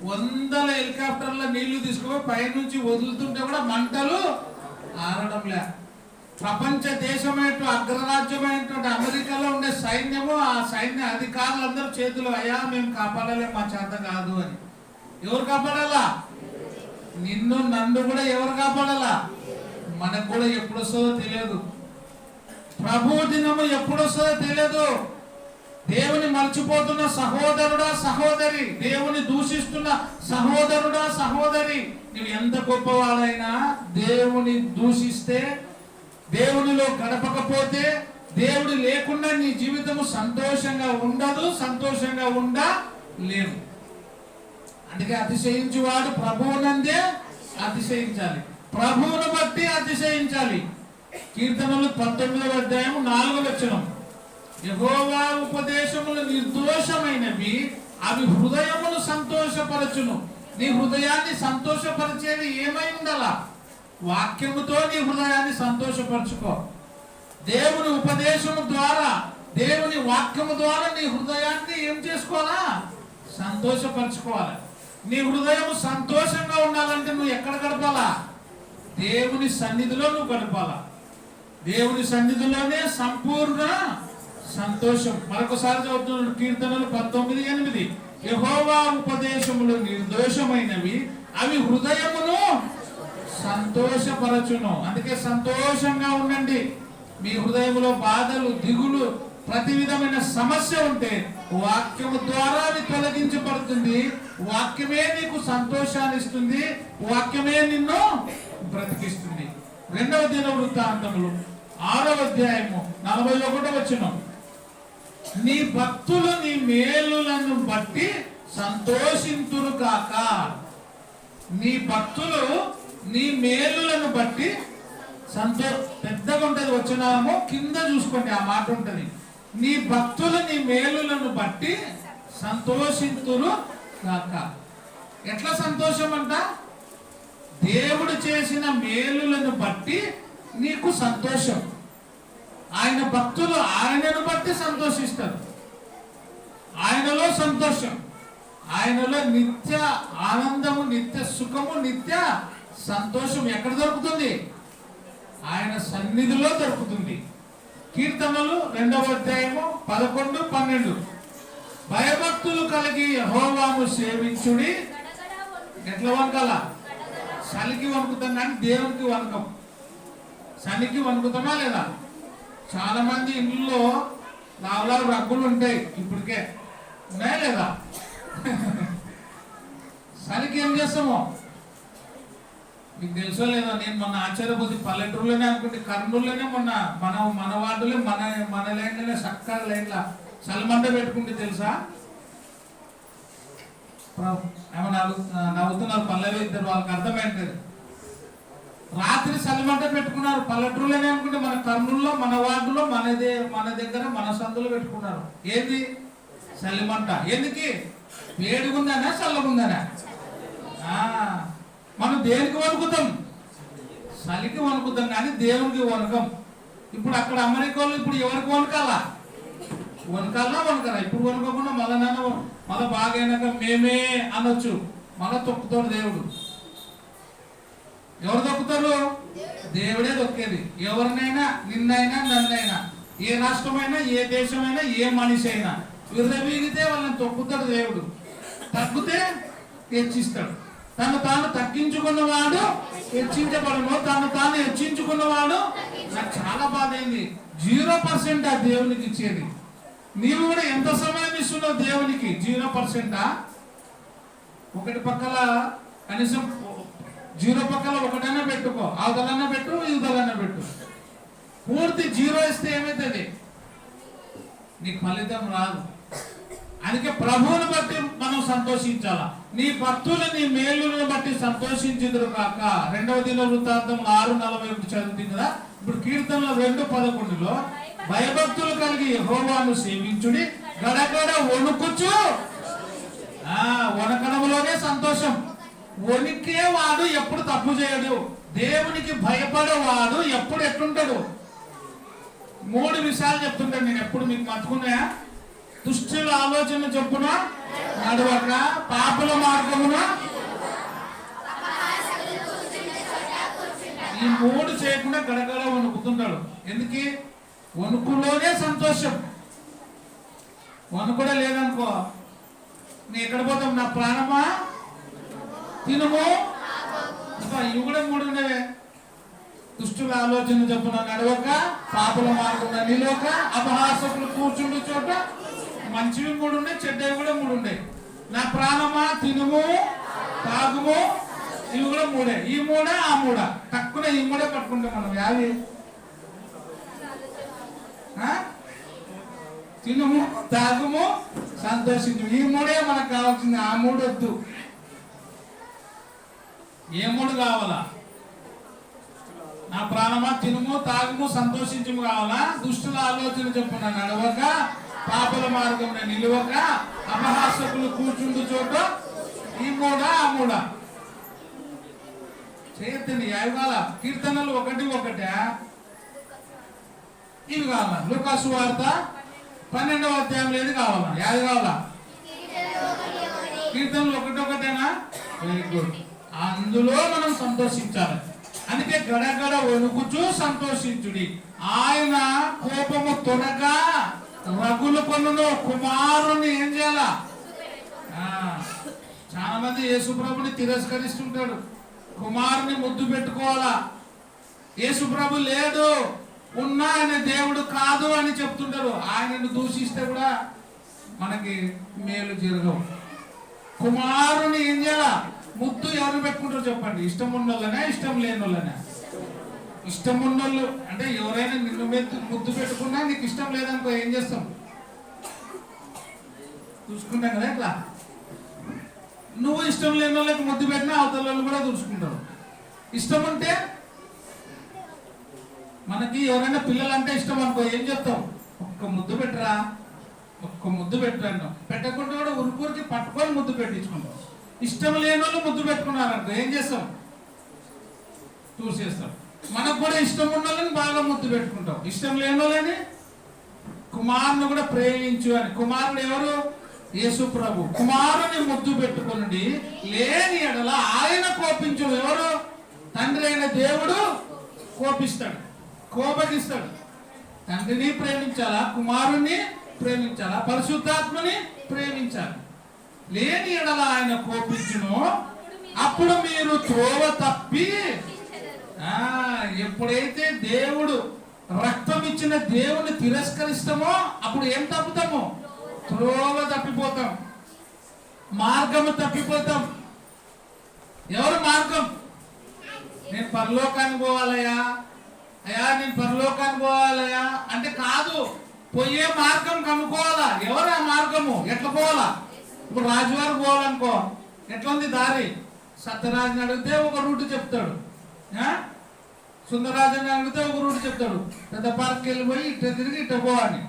వందల హెలికాప్టర్ల నీళ్లు తీసుకుపోయి పైనుంచి వదులుతుంటే కూడా మంటలు ఆరడం లే. ప్రపంచ దేశమైన అగ్రరాజ్యమైనటువంటి అమెరికాలో ఉండే సైన్యము, ఆ సైన్య అధికారులందరూ చేతులు, అయ్యా మేము కాపాడలేము, మా చేత కాదు అని. ఎవరు కాపాడాలా? నిన్ను నన్ను కూడా ఎవరు కాపాడాలా? మనకు కూడా ఎప్పుడు వస్తుందో తెలియదు. ప్రభు దినము ఎప్పుడు వస్తుందో తెలియదు. దేవుని మర్చిపోతున్న సహోదరుడా సహోదరి, దేవుని దూషిస్తున్న సహోదరుడా సహోదరి, నువ్వు ఎంత గొప్పవాడైనా దేవుని దూషిస్తే, దేవునిలో గడపకపోతే, దేవుడు లేకుండా నీ జీవితము సంతోషంగా ఉండదు, సంతోషంగా ఉండలేవు. అందుకే అతిశయించువాడు ప్రభువునందే అతిశయించాలి, ప్రభువును బట్టి అతిశయించాలి. కీర్తనలు 19వ అధ్యాయం 4వ వచనం, యెహోవా ఉపదేశములు నిర్దోషమైనవి, అవి హృదయమును సంతోషపరచును. నీ హృదయాన్ని సంతోషపరిచేది ఏమై ఉండాలా? వాక్యముతో నీ హృదయాన్ని సంతోషపరచుకో. దేవుని ఉపదేశము ద్వారా, దేవుని వాక్యము ద్వారా నీ హృదయాన్ని ఏం చేసుకోవాలా? సంతోషపరచుకోవాలి. నీ హృదయం సంతోషంగా ఉండాలంటే నువ్వు ఎక్కడ గడపాలా? దేవుని సన్నిధిలో నువ్వు గడపాలా. దేవుని సన్నిధిలోనే సంపూర్ణ సంతోషం. మరొకసారి చదువుతున్నాడు, కీర్తనలు 19:8, యెహోవా ఉపదేశములు నిర్దోషమైనవి, అవి హృదయమును సంతోషపరచును. అందుకే సంతోషంగా ఉండండి. మీ హృదయంలో బాధలు, దిగులు, ప్రతి విధమైన సమస్య ఉంటే వాక్యము ద్వారా అది తొలగించబడుతుంది. వాక్యమే నీకు సంతోషాన్ని ఇస్తుంది, వాక్యమే నిన్ను బ్రతికిస్తుంది. 2వ దినవృత్తాంతములు 6వ అధ్యాయము 41వ వచనం, నీ భక్తులు నీ మేలులను బట్టి సంతోషింతురు కాక. నీ భక్తులు నీ మేలులను బట్టి పెద్దగా ఉంటది వచనము, కింద చూసుకోండి ఆ మాట ఉంటది. నీ భక్తులు నీ మేలులను బట్టి సంతోషింతురు కాక. ఎట్లా సంతోషం అంట? దేవుడు చేసిన మేలులను బట్టి నీకు సంతోషం. ఆయన భక్తులు ఆయనను బట్టి సంతోషిస్తారు. ఆయనలో సంతోషం, ఆయనలో నిత్య ఆనందము, నిత్య సుఖము, నిత్య సంతోషం ఎక్కడ దొరుకుతుంది? ఆయన సన్నిధిలో దొరుకుతుంది. కీర్తనలు 2వ అధ్యాయము 11, 12, భయభక్తులు కలిగి యెహోవాను సేవించుడి. ఎట్లా వనకాల? చలికి వణుకుతాం కానీ దేవునికి వణకం. చలికి వణుకుతామా లేదా? చాలా మంది ఇళ్ళలో లావు రగ్గులు ఉంటాయి, ఇప్పటికే ఉన్నాయా లేదా? చలికి ఏం చేస్తామో మీకు తెలుసో లేదా? నేను మొన్న ఆశ్చర్యపోతే పల్లెటూరులోనే అనుకుంటే, కర్నూలులోనే మొన్న మన వార్డులో మన లైన్లోనే చక్కగా లైన్లా చలిమంట పెట్టుకుంటే తెలుసా? ఏమన్నా నవ్వుతున్నారు పల్లెలు ఇద్దరు, వాళ్ళకి అర్థమైంటది. రాత్రి చలిమంట పెట్టుకున్నారు పల్లెటూరులోనే అనుకుంటే, మన కర్నూలులో మన వార్డులో మన దగ్గర మన సందులో పెట్టుకున్నారు. ఏంది చలిమంట? ఎందుకు? వేడిగుందనా చల్లగుందనా? మనం దేనికి వణుకుతాం? చలికి వణుకుతాం కానీ దేవునికి వణకం. ఇప్పుడు అక్కడ అమెరికాలో ఇప్పుడు ఎవరికి వణకాలా? వణకాలా? ఇప్పుడు వణుకోకుండా మళ్ళీ బాగా అయినాక మేమే అనొచ్చు. మళ్ళా తొక్కుతాడు దేవుడు. ఎవరు తొక్కుతారు? దేవుడే తొక్కేది. ఎవరినైనా, నిన్నైనా నన్నైనా, ఏ రాష్ట్రమైనా, ఏ దేశమైనా, ఏ మనిషి అయినా విర్రవీగితే వాళ్ళని తొక్కుతాడు దేవుడు. తగ్గితే హెచ్చిస్తాడు. తను తాను తగ్గించుకున్నవాడు హెచ్చించబడను, తను తాను హెచ్చించుకున్నవాడు. నాకు చాలా బాధ అయింది. 0% ఆ దేవునికి ఇచ్చేది. నీవు కూడా ఎంత సమయం ఇస్తున్నావు దేవునికి? 0%. ఒకటి పక్కల కనీసం 0 పక్కల ఒకటైనా పెట్టుకో, అవతలన్నా పెట్టు, ఇవతలన్నా పెట్టు. పూర్తి 0 ఇస్తే ఏమవుతుంది? నీకు ఫలితం రాదు. అందుకే ప్రభువుని బట్టి మనం సంతోషించాలా. నీ భక్తులు నీ మేలులను బట్టి సంతోషించుదురు కాక. 2వ దినవృత్తాంతం 6:41 చదువుతుంది కదా. ఇప్పుడు కీర్తనలు 2:11లో భయభక్తులు కలిగి యెహోవాను సేవించుడి, గడగడ వణుకుచు, వణకడంలోనే సంతోషం. వణికేవాడు ఎప్పుడు తప్పు చేయడు. దేవునికి భయపడేవాడు ఎప్పుడు ఎట్లుంటాడు. 3 విషయాలు చెప్తుంటాను నేను ఎప్పుడు, మీకు మర్చుకున్నాయా? దుష్టుల ఆలోచన చొప్పున నడవక, పాపుల మార్గమున. ఈ 3 చేయకుండా గడగడ వణుకుతుంటాడు. ఎందుకు? వణుకులోనే సంతోషం. వణుకు కూడా లేదనుకో, నీ ఎక్కడ పోతాం? నా ప్రాణమా తినుము. ఇవి కూడా 3 ఉండేవే. దుష్టుల ఆలోచన చొప్పున నడవక, పాపుల మార్గం నిలవక, అపహాసకులు కూర్చుండు చోట. మంచివి 3 ఉండే, చెడ్డవి కూడా 3 ఉండే. నా ప్రాణమా తినుము తాగుము, ఇవి కూడా 3. ఈ 3 ఆ 3 తక్కువ, ఈ 3 పట్టుకుంటాం మనం. యావి తినుము తాగుము సంతోషించు, ఈ 3 మనకు కావాల్సింది. ఆ 3 వద్దు. ఏ 3 కావాలా? నా ప్రాణమా తినుము తాగుము సంతోషించుము కావాలా? దుష్టుల ఆలోచన చొప్పున నడవక, పాపల మార్గం నిలవక, అపహాసకులు కూర్చుండు చోట. ఈ 3 ఆ 3 చేయొద్దండి. అవి కావాలా? కీర్తనలు 1:1 ఇవి కావాలా? లూకా సువార్త 12వ అధ్యాయంలో ఏది కావాలా? యాది కావాలా? కీర్తనలు 1:1. Very good. అందులో మనం సంతోషించాలి. అందుకే గడగడ వణుకుచు సంతోషించుడి. ఆయన కోపము త్వరగా రగులు కొనును. కుమారుని ఏం చేయాలా? చాలా మంది యేసుప్రభుని తిరస్కరిస్తుంటాడు. కుమారుని ముద్దు పెట్టుకోవాలా. యేసుప్రభు లేడు, ఉన్నా ఆయన దేవుడు కాదు అని చెప్తుంటారు. ఆయనను దూషిస్తే కూడా మనకి మేలు జరగవు. కుమారుని ఏం చేయాలా? ముద్దు ఎవరు పెట్టుకుంటారు చెప్పండి? ఇష్టం ఉన్నోళ్ళనే, ఇష్టం లేని వాళ్ళనే? ఇష్టం ఉన్నోళ్ళు అంటే ఎవరైనా నిన్ను ముద్దు పెట్టుకున్నా నీకు ఇష్టం లేదనుకో ఏం చేస్తాం? చూసుకుంటాం కదా. ఇట్లా నువ్వు ఇష్టం లేని వాళ్ళకి ముద్దు పెట్టినా అవతల వాళ్ళు కూడా చూసుకుంటారు. ఇష్టం ఉంటే మనకి ఎవరైనా పిల్లలంటే ఇష్టం అనుకో ఏం చెప్తాం? ఒక్క ముద్దు పెట్టరా, ఒక్క ముద్దు పెట్టరా. పెట్టకుండా కూడా ఉరుకురికి పట్టుకొని ముద్దు పెట్టించుకుంటాం. ఇష్టం లేని వాళ్ళు ముద్దు పెట్టుకున్నారనుకో ఏం చేస్తాం? చూసేస్తాం. మనకు కూడా ఇష్టం ఉన్న వాళ్ళని బాగా ముద్దు పెట్టుకుంటాం. ఇష్టం లేని వాళ్ళని కుమారుని కూడా ప్రేమించు అని. కుమారుడు ఎవరు? యేసు ప్రభు. కుమారుని ముద్దు పెట్టుకుని లేని ఎడల ఆయన కోపించు. ఎవరు? తండ్రి అయిన దేవుడు కోపిస్తాడు, కోపగిస్తాడు. తండ్రిని ప్రేమించాలా, కుమారుణ్ణి ప్రేమించాలా, పరిశుద్ధాత్మని ప్రేమించాలి. లేని ఎడల ఆయన కోపించును. అప్పుడు మీరు త్రోవ తప్పి, ఎప్పుడైతే దేవుడు రక్తం ఇచ్చిన దేవుని తిరస్కరిస్తామో అప్పుడు ఏం తప్పుతాము? త్రోవ తప్పిపోతాం, మార్గము తప్పిపోతాం. ఎవరు మార్గం? నేను పరలోకానికి పోవాలయ్యా, అయ్యా నేను పరలోకానికి పోవాలయ్యా అంటే కాదు. పోయే మార్గం కనుక్కోవాలా. ఎవరు ఆ మార్గము? ఎట్లా పోవాలా? ఇప్పుడు రాజువారికి పోవాలనుకో ఎట్లా ఉంది దారి? సత్యరాజుని అడిగితే ఒక రూట్ చెప్తాడు, సుందరరాజుని అడిగితే ఒక రూట్ చెప్తాడు. పెద్ద పార్క్కి వెళ్ళిపోయి ఇట్ట తిరిగి ఇట్ట పోవాలి.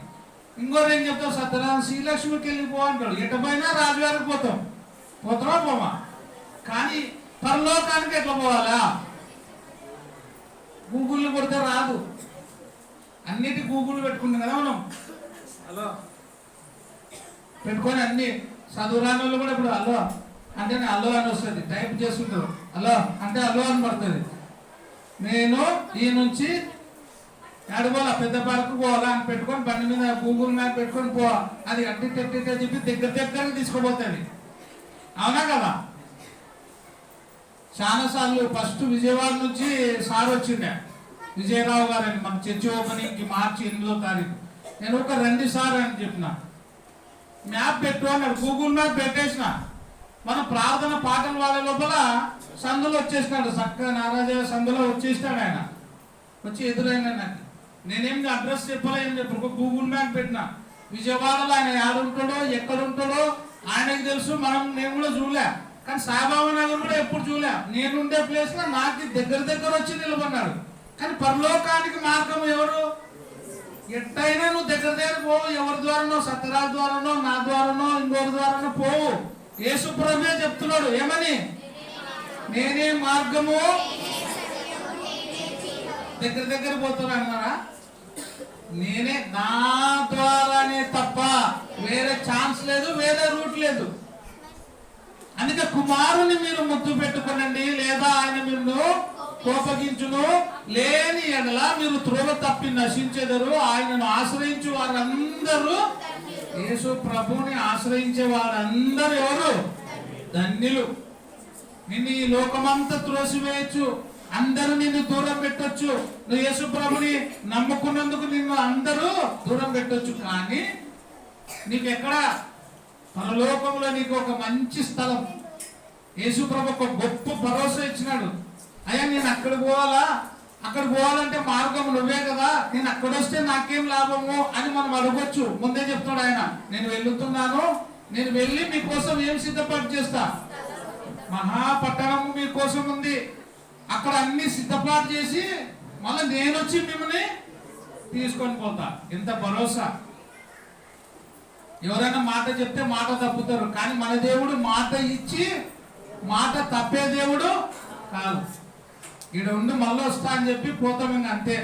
ఇంకోరు ఏం చెప్తావు? సత్యనారాయణ శ్రీలక్ష్మికి వెళ్ళిపో అంటాడు. ఎట్ట పోయినా రాజువారికి పోతాం. పోతామా పోమా? కానీ పరలోకానికి ఎట్లా పోవాలా? గూగుల్ కొడితే రాదు. అన్నిటి గూగుల్ పెట్టుకుంటాం కదా మనం. హలో పెట్టుకొని అన్ని చదువురాని వాళ్ళు కూడా ఇప్పుడు హలో అంటే హలో అని వస్తుంది. టైప్ చేస్తుంటారు. హలో అంటే హలో అని పడుతుంది. నేను ఈ నుంచి ఎడపోవాలా, పెద్ద పార్కు పోవాలా అని పెట్టుకొని బండి మీద గూగుల్ మ్యాప్ పెట్టుకొని పోవాలి. అది అట్టి చెప్పి దగ్గరికి తీసుకుపోతుంది. అవునా కదా? చాలాసార్లు ఫస్ట్ విజయవాడ నుంచి సార్ వచ్చిండే, విజయరావు గారు అని, మన చర్చి ఓపెనింగ్కి మార్చి 8వ తారీఖు. నేను ఒక 2 సార్ అని చెప్పిన. మ్యాప్ పెట్టు అన్నాడు. గూగుల్ మ్యాప్ పెట్టేసిన. మనం ప్రార్థన పాటలు వాడే లోపల సందులో వచ్చేసినాడు. చక్కగా నారాజయ్య సందులో వచ్చేసినాడు. ఆయన వచ్చి ఎదురైనా నాకు. నేనేం అడ్రస్ చెప్పాలో ఏం చెప్పాను. ఒక గూగుల్ మ్యాప్ పెట్టిన. విజయవాడలో ఆయన ఎక్కడుంటాడో ఎక్కడుంటాడో ఆయనకు తెలుసు. నేను కూడా చూడలే. కానీ సాయిబాబా నగర్ కూడా ఎప్పుడు చూడలే. నేనుండే ప్లేస్ లో నాకు దగ్గర వచ్చి నిలబడినాడు. కానీ పరలోకానికి మార్గం ఎవరు? ఎట్టయినా నువ్వు దగ్గర పోవు, ఎవరి ద్వారానో, సత్యరాజు ద్వారానో, నా ద్వారానో, ఇంకోరి ద్వారానో పోవు. యేసు ప్రభువే చెప్తున్నాడు ఏమని, నేనే మార్గము. దగ్గర పోతున్నా అన్నారా? నేనే, నా ద్వారానే తప్ప వేరే ఛాన్స్ లేదు, వేరే రూట్ లేదు. అందుకే కుమారుని మీరు ముద్దు పెట్టుకునండి, లేదా ఆయన మీరు కోపగించును, లేని ఎడల మీరు త్రోవ తప్పి నశించెదరు. ఆయనను ఆశ్రయించు వారందరూ, యేసు ప్రభువుని ఆశ్రయించే వారందరూ ఎవరు? ధన్యులు. నిన్ను ఈ లోకమంతా త్రోసివేయచ్చు, అందరూ నిన్ను దూరం పెట్టొచ్చు. నువ్వు యేసు ప్రభుని నమ్ముకున్నందుకు నిన్ను అందరూ దూరం పెట్టొచ్చు. కానీ నీకు ఎక్కడ పరలోకంలో నీకు ఒక మంచి స్థలం యేసు ప్రభు ఒక గొప్ప భరోసా ఇచ్చినాడు. అయ్యా నేను అక్కడికి పోవాలా, అక్కడికి పోవాలంటే మార్గం నువ్వే కదా, నేను అక్కడ వస్తే నాకేం లాభము అని మనం అడగొచ్చు. ముందే చెప్తాడు ఆయన, నేను వెళ్తున్నాను, నేను వెళ్ళి మీకోసం ఏం సిద్ధపాటు చేస్తా, మహాపట్టణము మీకోసం ఉంది, అక్కడ అన్ని సిద్ధపాటు చేసి మళ్ళీ నేను వచ్చి మిమ్మల్ని తీసుకొని పోతా. ఎంత భరోసా! ఎవరైనా మాట చెప్తే మాట తప్పుతారు, కానీ మన దేవుడు మాట ఇచ్చి మాట తప్పే దేవుడు కాదు. ఈడ ఉండి మళ్ళీ వస్తా అని చెప్పి పోతాం, ఇంకా అంతే.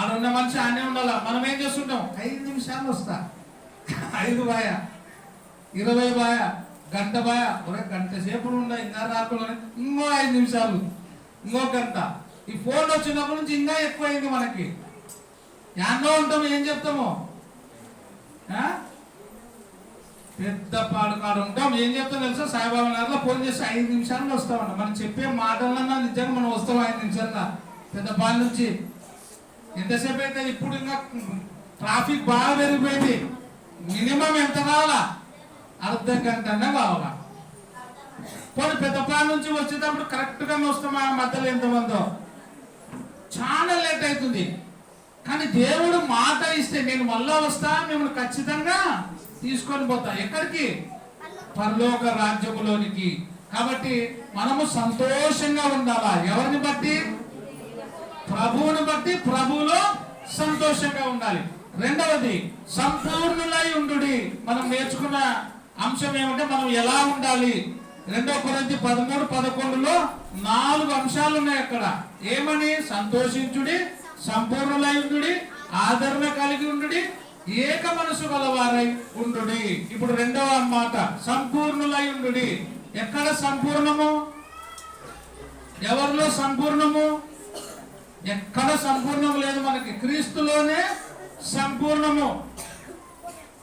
ఆడున్న మనిషి ఆనే ఉండాల. మనం ఏం చేస్తుంటాం, 5 నిమిషాలు వస్తా, 5 బాయ, 20 బాయ, గంట బాయ, ఒరే గంట సేపు ఉండ, ఇంకా రాకుండా ఇంకో 5 నిమిషాలు, ఇంకో గంట. ఈ ఫోన్ వచ్చినప్పటి నుంచి ఇంకా ఎక్కువైంది మనకి. యాన్నో ఉంటాము, ఏం చెప్తాము, పెద్ద పాడుకాడు ఉంటాం, ఏం చెప్తాం తెలుసా, సాయిబాబా నగర్లో ఫోన్ చేసి 5 నిమిషాల్లో వస్తామంట. మనం చెప్పే మాటలన్నా నిజంగా మనం వస్తాం 5 నిమిషాల్లో. పెద్ద పాలు నుంచి ఎంతసేపు అయితే, ఇప్పుడు ఇంకా ట్రాఫిక్ బాగా పెరిగిపోయింది. మినిమం ఎంత కావాలా, అర్ధ గంటనే కావాలా. పోనీ పెద్ద పాలు నుంచి వచ్చేటప్పుడు కరెక్ట్గా వస్తాం, ఆ మధ్యలో ఎంతమందో, చాలా లేట్ అవుతుంది. కానీ దేవుడు మాట ఇస్తే నేను మళ్ళా వస్తా, మిమ్మల్ని ఖచ్చితంగా తీసుకొని పోతా. ఎక్కడికి? పరలోక రాజ్యములోనికి. కాబట్టి మనము సంతోషంగా ఉండాలా. ఎవరిని బట్టి? ప్రభువుని బట్టి ప్రభువులో సంతోషంగా ఉండాలి. రెండవది సంపూర్ణులై ఉండుడి. మనం నేర్చుకున్న అంశం ఏమంటే మనం ఎలా ఉండాలి. 2 కొరింథీ 13:11లో 4 అంశాలు ఉన్నాయి అక్కడ. ఏమని? సంతోషించుడి, సంపూర్ణులై ఉండుడి, ఆదరణ కలిగి ఉండుడి, ఏక మనసు గలవారై ఉండుడి. ఇప్పుడు రెండవ మాట సంపూర్ణులై ఉండుడి. ఎక్కడ సంపూర్ణము? ఎవరిలో సంపూర్ణము? ఎక్కడ సంపూర్ణం లేదు మనకి, క్రీస్తులోనే సంపూర్ణము.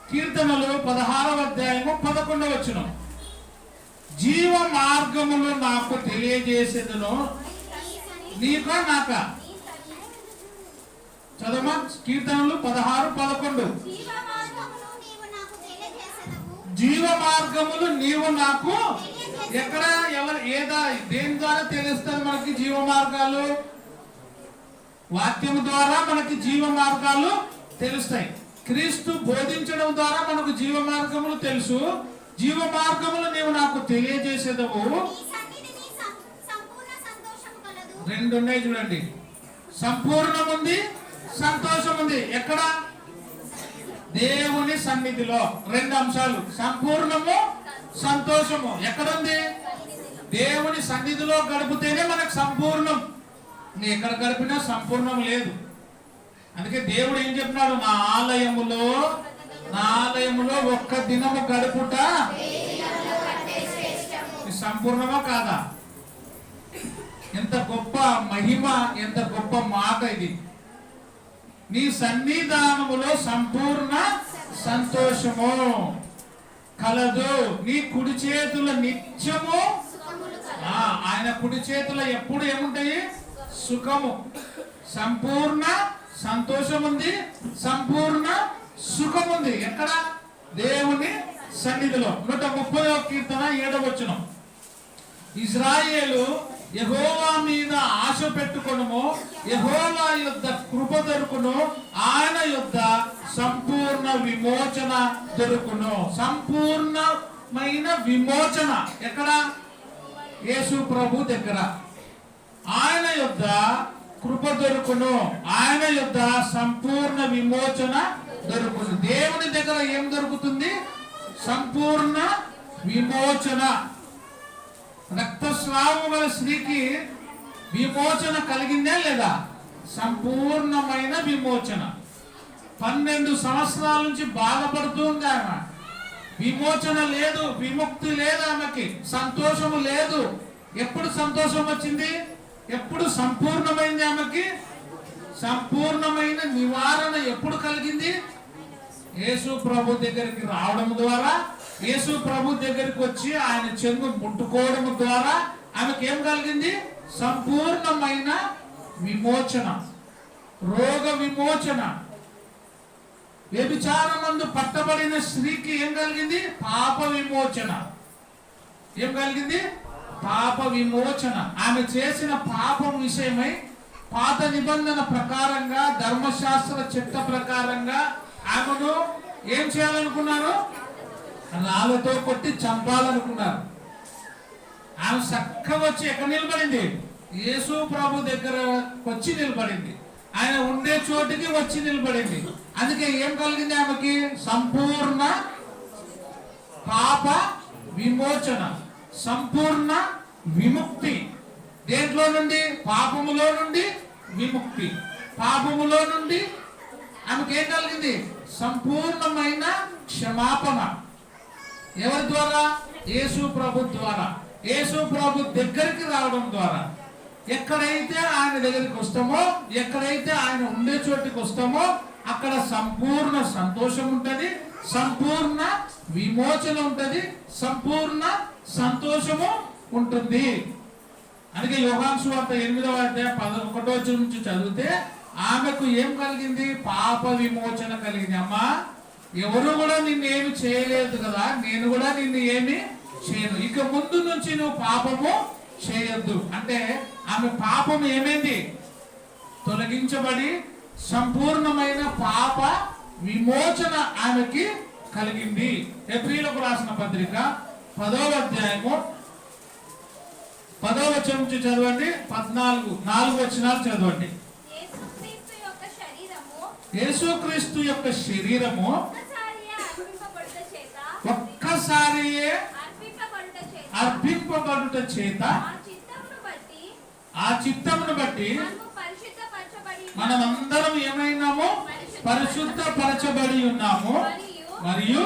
కీర్తనలు 16వ అధ్యాయము 11వ వచనం, జీవ మార్గములు నాకు తెలియజేసేదను, నీకా నాకా? చదవమా, కీర్తనలు 16:11. జీవ మార్గములు నీవు నాకు. ఎక్కడ, ఎవరు, ఏదా, దేని ద్వారా తెలుస్తుంది మనకి జీవ మార్గాలు? వాక్యము ద్వారా మనకి జీవ మార్గాలు తెలుస్తాయి. క్రీస్తు బోధించడం ద్వారా మనకు జీవ మార్గములు తెలుసు. జీవ మార్గములు నీవు నాకు తెలియజేసేదవు. 2 ఉన్నాయి చూడండి, సంపూర్ణం ఉంది, సంతోషం ఉంది. ఎక్కడ? దేవుని సన్నిధిలో. 2 అంశాలు, సంపూర్ణము, సంతోషము. ఎక్కడుంది? దేవుని సన్నిధిలో గడిపితేనే మనకు సంపూర్ణం. ఎక్కడ గడిపినా సంపూర్ణం లేదు. అందుకే దేవుడు ఏం చెప్పినాడు, నా ఆలయములో ఒక్క దినము గడుపుట సంపూర్ణమా కాదా? ఎంత గొప్ప మహిమ, ఎంత గొప్ప మాట ఇది. నీ సన్నిధానములో సంపూర్ణ సంతోషము కలదు. నీ కుడి చేతుల నిత్యము, ఆయన కుడి చేతుల ఎప్పుడు ఏముంటాయి? సుఖము. సంపూర్ణ సంతోషం ఉంది, సంపూర్ణ సుఖం ఉంది. ఎక్కడ? దేవుని సన్నిధిలో. 130వ కీర్తన 7వ వచనం, ఇశ్రాయేలు యెహోవా మీద ఆశ పెట్టుకొనుము, యెహోవా యొద్ద కృప దొరుకును, ఆయన యొద్ద సంపూర్ణ విమోచన దొరుకును. సంపూర్ణమైన విమోచన ఎక్కడ? యేసు ప్రభు దగ్గర. ఆయన యొద్ద కృప దొరుకును, ఆయన యొద్ద సంపూర్ణ విమోచన దొరుకును. దేవుని దగ్గర ఏం దొరుకుతుంది? సంపూర్ణ విమోచన. రక్తస్రావం గల స్త్రీకి విమోచన కలిగిందే లేదా? సంపూర్ణమైన విమోచన. 12 సంవత్సరాల నుంచి బాధపడుతూ ఉంది ఆమె. విమోచన లేదు, విముక్తి లేదు, ఆమెకి సంతోషము లేదు. ఎప్పుడు సంతోషం వచ్చింది? ఎప్పుడు సంపూర్ణమైంది? ఆమెకి సంపూర్ణమైన నివారణ ఎప్పుడు కలిగింది? యేసు ప్రభు దగ్గరికి రావడం ద్వారా, యేసు ప్రభు దగ్గరికి వచ్చి ఆయన చెంగు ముట్టుకోవడం ద్వారా ఆమెకి ఏం కలిగింది? సంపూర్ణమైన విమోచన, రోగ విమోచన. వ్యభిచారమందు పట్టబడిన స్త్రీకి ఏం కలిగింది? పాప విమోచన. ఏం కలిగింది? పాప విమోచన. ఆమె చేసిన పాపం విషయమై పాత నిబంధన ప్రకారంగా, ధర్మశాస్త్ర చట్ట ప్రకారంగా ఆమెను ఏం చేయాలనుకున్నారు? రాళ్ళతో కొట్టి చంపాలనుకున్నారు. ఆమె చక్కగా వచ్చి ఎక్కడ నిలబడింది? యేసు ప్రభు దగ్గర వచ్చి నిలబడింది. ఆయన ఉండే చోటికి వచ్చి నిలబడింది. అందుకే ఏం కలిగింది ఆమెకి? సంపూర్ణ పాప విమోచన, సంపూర్ణ విముక్తి. దేంట్లో నుండి? పాపములో నుండి విముక్తి. పాపములో నుండి ఆమెకి ఏం కలిగింది? సంపూర్ణమైన క్షమాపణ. ఎవరి ద్వారా? యేసు ప్రభు ద్వారా. యేసు ప్రభు దగ్గరికి రావడం ద్వారా. ఎక్కడైతే ఆయన దగ్గరికి వస్తామో, ఎక్కడైతే ఆయన ఉండే చోటికి వస్తామో అక్కడ సంపూర్ణ సంతోషం ఉంటుంది, సంపూర్ణ విమోచన ఉంటుంది, సంపూర్ణ సంతోషము ఉంటుంది. అందుకే యోహాను సువార్త 8వ అధ్యాయం 11వ వచనం నుంచి చదివితే ఆమెకు ఏం కలిగింది? పాప విమోచన కలిగింది. అమ్మా, ఎవరు కూడా నిన్ను ఏమి చేయలేదు కదా, నేను కూడా నిన్ను ఏమి చేయను, ఇక ముందు నుంచి నువ్వు పాపము చేయొద్దు. అంటే ఆమె పాపం ఏమైంది? తొలగించబడి సంపూర్ణమైన పాప విమోచన ఆమెకి కలిగింది. ఎబ్రీయులకు రాసిన పత్రిక 10వ అధ్యాయము 10వ వచనం నుంచి చదవండి, 4 వచనాలు చదవండి. యేసుక్రీస్తు యొక్క శరీరము ఒక్కసారియే అర్పింపబడుట చేత ఆ చిత్తమును బట్టి మనమందరం ఏమైనాము? పరిశుద్ధపరచబడి ఉన్నాము. మరియు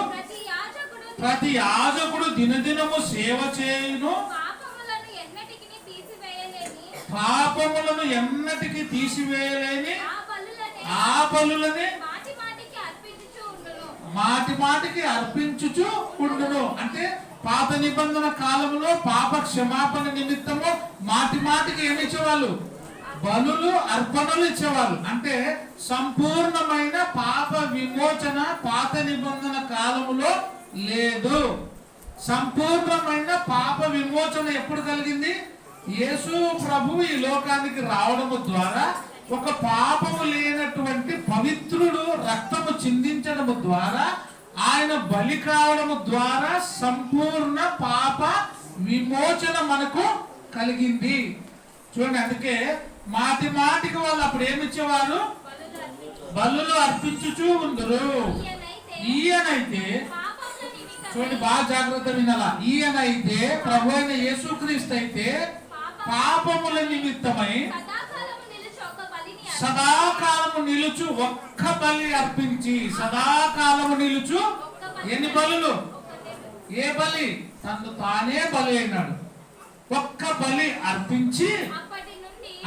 ప్రతి యాజకుడు దినదినము సేవ చేయును, పాపములను ఎన్నటికి తీసివేయలేని ఆ బలులని మాటి మాటికి అర్పించుచు ఉండును. అంటే పాత నిబంధన కాలంలో పాప క్షమాపణ నిమిత్తము మాటి మాటికి ఏమి ఇచ్చేవాళ్ళు? బలులు, అర్పణలు ఇచ్చేవాళ్ళు. అంటే సంపూర్ణమైన పాప విమోచన పాత నిబంధన కాలములో లేదు. సంపూర్ణమైన పాప విమోచన ఎప్పుడు కలిగింది? యేసు ప్రభు ఈ లోకానికి రావడము ద్వారా, ఒక పాపము లేనటువంటి పవిత్రుడు రక్తము చిందించడము ద్వారా, ఆయన బలి కావడము ద్వారా సంపూర్ణ పాప విమోచన మనకు కలిగింది. చూడండి, అందుకే మాటి మాటికి వాళ్ళు అప్పుడు ఏమిచ్చేవారు? బలులు అర్పించుచూ ఉందరు. ఈయనైతే చూడండి, బాగా జాగ్రత్త వినాలా. ఈయనైతే ప్రభు అయిన యేసుక్రీస్తు అయితే పాపముల నిమిత్తమై సదాకాలము నిలుచు ఒక్క బలి అర్పించి, సదాకాలము నిలుచు ఎన్ని బలులు? ఏ బలి? తను తానే బలి అయినాడు. ఒక్క బలి అర్పించి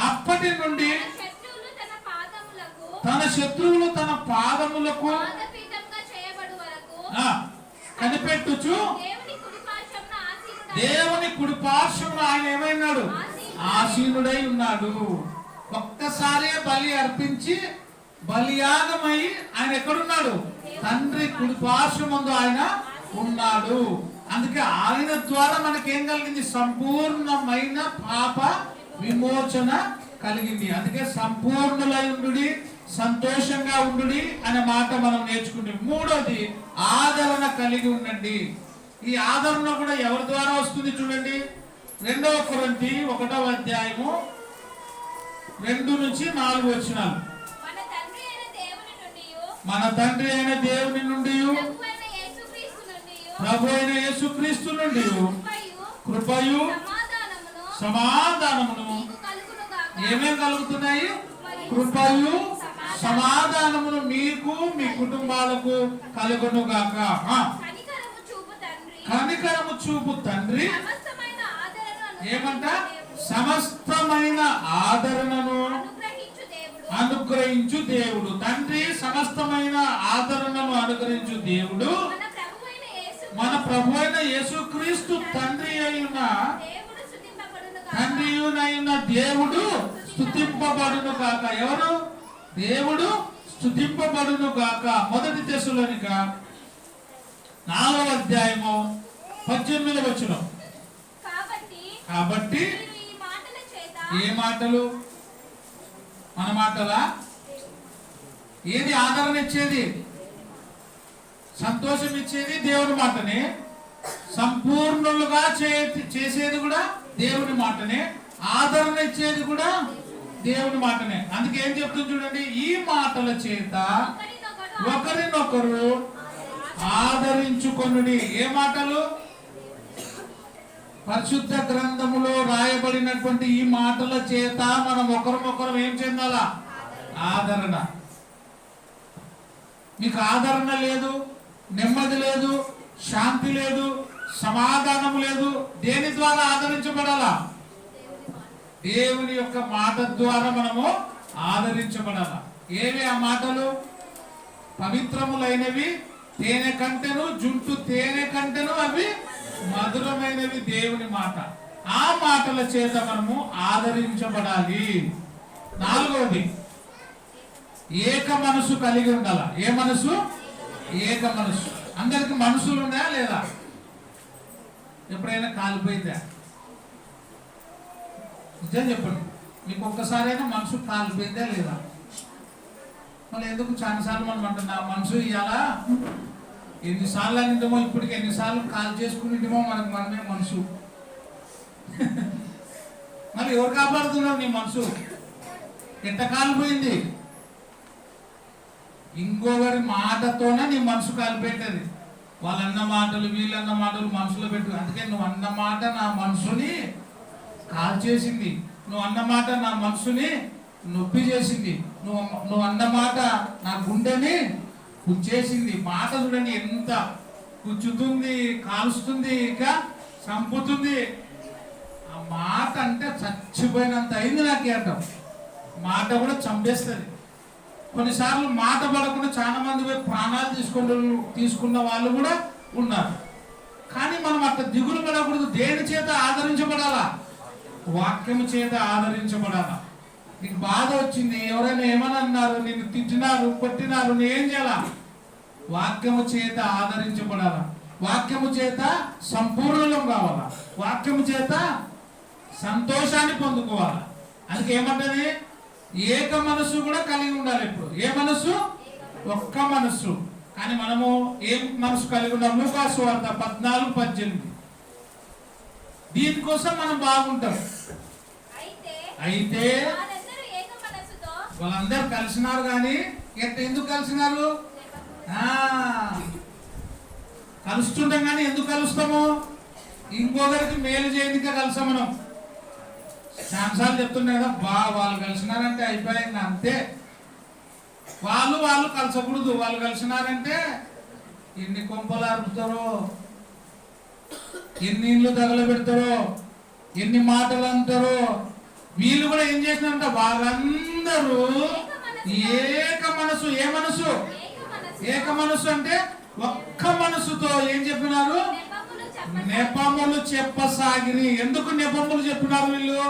అప్పటి నుండి తన శత్రువులు తన పాదములకు కనిపెట్టుచు దేవుని కుడిపార్శ్వమున ఆయన ఏమైనాడు? ఆసీనుడై ఉన్నాడు. ఒక్కసారే బలి అర్పించి బలియాగమై ఆయన ఎక్కడున్నాడు? తండ్రి కుడిపార్శ్వమందు ఆయన ఉన్నాడు. అందుకే ఆయన ద్వారా మనకేం కలిగింది? సంపూర్ణమైన పాప విమోచన కలిగింది. అందుకే సంపూర్ణులై ఉండుడి, సంతోషంగా ఉండుడి అనే మాట మనం నేర్చుకుంటాం. మూడోది, ఆదరణ కలిగి ఉండండి. ఈ ఆదరణ కూడా ఎవరి ద్వారా వస్తుంది? చూడండి, 2 కొరింథీ 1వ అధ్యాయము 2 నుంచి 4 వచనాలు. మన తండ్రి అయిన దేవుని నుండి ప్రభు అయిన యేసుక్రీస్తు నుండి కృపయు సమాధానమును ఏమేం కలుగుతున్నాయి? కృపయు సమాధానమును మీకు మీ కుటుంబాలకు కలుగును గాక. కనికరము చూపు తండ్రి ఏమంట? సమస్తమైన ఆదరణను అనుగ్రహించు దేవుడు. తండ్రి సమస్తమైన ఆదరణను అనుగ్రహించు దేవుడు మన ప్రభు అయిన యేసుక్రీస్తు తండ్రి అయిన దేవుడు స్తుతింపబడును గాక. ఎవరు? దేవుడు స్తుతింపబడును గాక. 1 తెస్సలోనిక 4వ అధ్యాయము 18వ వచనం. కాబట్టి ఏ మాటలు? మన మాటలా? ఏది ఆదరణ ఇచ్చేది, సంతోషం ఇచ్చేది దేవుని మాటనే. సంపూర్ణులుగా చేసేది కూడా దేవుని మాటనే. ఆదరణ ఇచ్చేది కూడా దేవుని మాటనే. అందుకే ఏం చెప్తుంది చూడండి, ఈ మాటల చేత ఒకరినొకరు ఆదరించుకొనుడి. ఏ మాటలు? పరిశుద్ధ గ్రంథములో రాయబడినటువంటి ఈ మాటల చేత మనం ఒకరినొకరు ఏం చెందాలా? ఆదరణ. మీకు ఆదరణ లేదు, నెమ్మది లేదు, శాంతి లేదు, సమాధానం లేదు. దేని ద్వారా ఆదరించబడాలా? దేవుని యొక్క మాట ద్వారా మనము ఆదరించబడాలా. ఏవి ఆ మాటలు? పవిత్రములైనవి, తేనె కంటెను, జుంటు తేనె కంటెను అవి మధురమైనవి దేవుని మాట. ఆ మాటల చేత మనము ఆదరించబడాలి. 4వది ఏక మనసు కలిగి ఉండాల. ఏ మనసు? ఏక మనసు. అందరికి మనసులు ఉన్నాయా లేదా? ఎప్పుడైనా కాలిపోయిందా? నిజం చెప్పండి, మీకు ఒక్కసారైనా మనసు కాలిపోయిందా లేదా? మళ్ళీ ఎందుకు చాలాసార్లు మనం అంటున్నా మనసు ఇవాళ ఎన్నిసార్లు అనిందేమో, ఇప్పటికి ఎన్నిసార్లు కాల్ చేసుకునిందేమో మనమే మనసు. మరి ఎవరు కాపాడుతున్నావు నీ మనసు? ఎట్ట కాలిపోయింది? ఇంకొకరి మాటతోనే నీ మనసు కాలిపెట్టేది. వాళ్ళన్న మాటలు వీళ్ళన్న మాటలు మనసులో పెట్టు. అందుకే నువ్వు అన్న మాట నా మనసుని కాల్ చేసింది, నువ్వు అన్న మాట నా మనసుని నొప్పి చేసింది, నువ్వు అన్న మాట నా గుండెని కుచ్చేసింది. మాట చూడండి ఎంత కుచ్చుతుంది, కాలుస్తుంది, ఇంకా చంపుతుంది. ఆ మాట అంటే చచ్చిపోయినంత అయింది నాకు అంటాం. మాట కూడా చంపేస్తుంది. కొన్నిసార్లు మాట పడకుండా చాలా మంది ప్రాణాలు తీసుకున్న వాళ్ళు కూడా ఉన్నారు. కానీ మనం అట్లా దిగులు పడకూడదు. దేని చేత ఆదరించబడాలా? వాక్యము చేత ఆదరించబడాలా. నీకు బాధ వచ్చింది, ఎవరైనా ఏమని అన్నారు, నిన్ను తిట్టినారు, కొట్టినారు, ఏం చేయాలా? వాక్యము చేత ఆదరించబడాలా. వాక్యము చేత సంపూర్ణం కావాలా. వాక్యము చేత సంతోషాన్ని పొందుకోవాలా. అందుకే ఏమంటది? ఏక మనసు కూడా కలిగి ఉండాలి. ఇప్పుడు ఏ మనసు? ఒక్క మనసు. కానీ మనము ఏం మనసు కలిగి ఉన్నాం? లూకాసు వార్త 14:18. దీనికోసం మనం బాగుంటాం. అయితే వాళ్ళందరూ కలిసినారు. కానీ ఎందుకు కలిసినారు? కలుస్తుంటాం కానీ ఎందుకు కలుస్తాము? ఇంకొకరికి మేలు చేయడానికే కలిసాం మనం. చాలాసార్లు చెప్తుండే కదా, వాళ్ళు కలిసినారంటే అయిపోయింది అంతే. వాళ్ళు కలసకూడదు. వాళ్ళు కలిసినారంటే ఎన్ని కొంపలు అరుపుతారో, ఎన్ని ఇండ్లు తగలబెడతారో, ఎన్ని మాటలు అంటారో. వీళ్ళు కూడా ఏం చేసినారంట? వాళ్ళందరూ ఏక మనసు. ఏ మనసు? ఏక మనసు అంటే ఒక్క మనసుతో ఏం చెప్పినారు? నెపములు చెప్పసాగిరి. ఎందుకు నెపములు చెప్పినారు వీళ్ళు?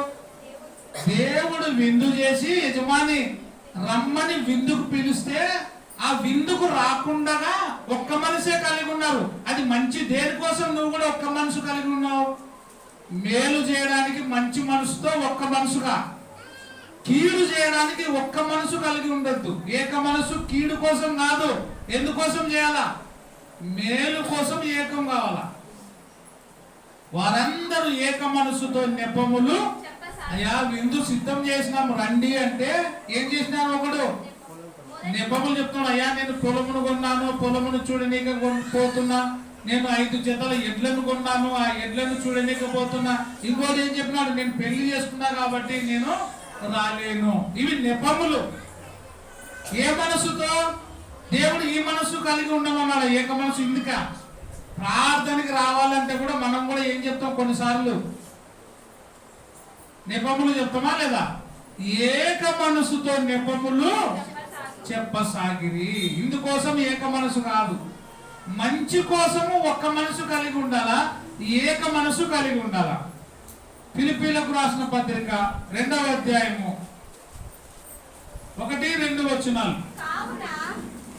దేవుడు విందు చేసి యజమాని రమ్మని విందుకు పిలిస్తే ఆ విందుకు రాకుండా ఒక్క మనసే కలిగి ఉన్నారు. అది మంచి. దేనికోసం నువ్వు కూడా ఒక్క మనసు కలిగి ఉన్నావు? మేలు చేయడానికి మంచి మనసుతో ఒక్క మనసుగా, కీడు చేయడానికి ఒక్క మనసు కలిగి ఉండద్దు. ఏక మనసు కీడు కోసం కాదు. ఎందుకోసం చేయాలా? మేలు కోసం ఏకం కావాలా. వారందరూ ఏక మనసుతో నెపములు అయ్యా విందు సిద్ధం చేసినాం రండి అంటే ఏం చేసినాను ఒకడు నెపములు చెప్తున్నాడు. అయ్యా నేను పొలమును కొన్నాను, పొలమును చూడనీక పోతున్నా, నేను 5 జతల ఎడ్లను కొన్నాను, ఆ ఎడ్లను చూడనీకపోతున్నా. ఇంకోటి ఏం చెప్పినాడు, నేను పెళ్లి చేసుకున్నా కాబట్టి నేను రాలేను. ఇవి నెపములు. ఏ మనసుతో? దేవుడు ఈ మనసు కలిగి ఉండమన్నాడు, ఏక మనసు. ఇందుక ప్రార్థనకి రావాలంటే కూడా మనం కూడా ఏం చెప్తాం, కొన్నిసార్లు నెపములు చెప్తామా లేదా? ఏక మనసుతో నెపములు చెప్పసాగిరి. ఇందుకోసం ఏక మనసు కాదు, మంచి కోసము ఒక్క మనసు కలిగి ఉండాలా, ఏక మనసు కలిగి ఉండాలా. ఫిలిప్పీలకు రాసిన పత్రిక 2వ అధ్యాయము 1-2 వచనాలు.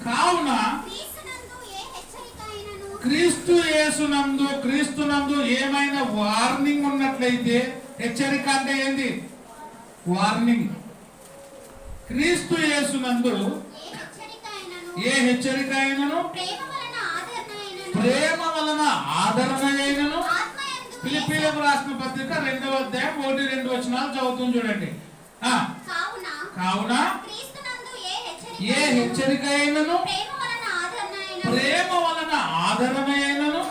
కావున క్రీస్తునందు ఏమైనా వార్నింగ్ ఉన్నట్లయితే, హెచ్చరిక అంటే ఏంది? వార్నింగ్. క్రీస్తు యేసునందు ఏ హెచ్చరిక అయినను, ప్రేమ వలన ఆదరణ అయినను. ఫిలిప్పీలకు రాసిన పత్రిక 2వ అధ్యాయం 1-2 వచనాలు చదువుతుంది చూడండి. కావున ఏ హెచ్చరిక అయినను, ప్రేమ వలన ఆదరణ అయినను,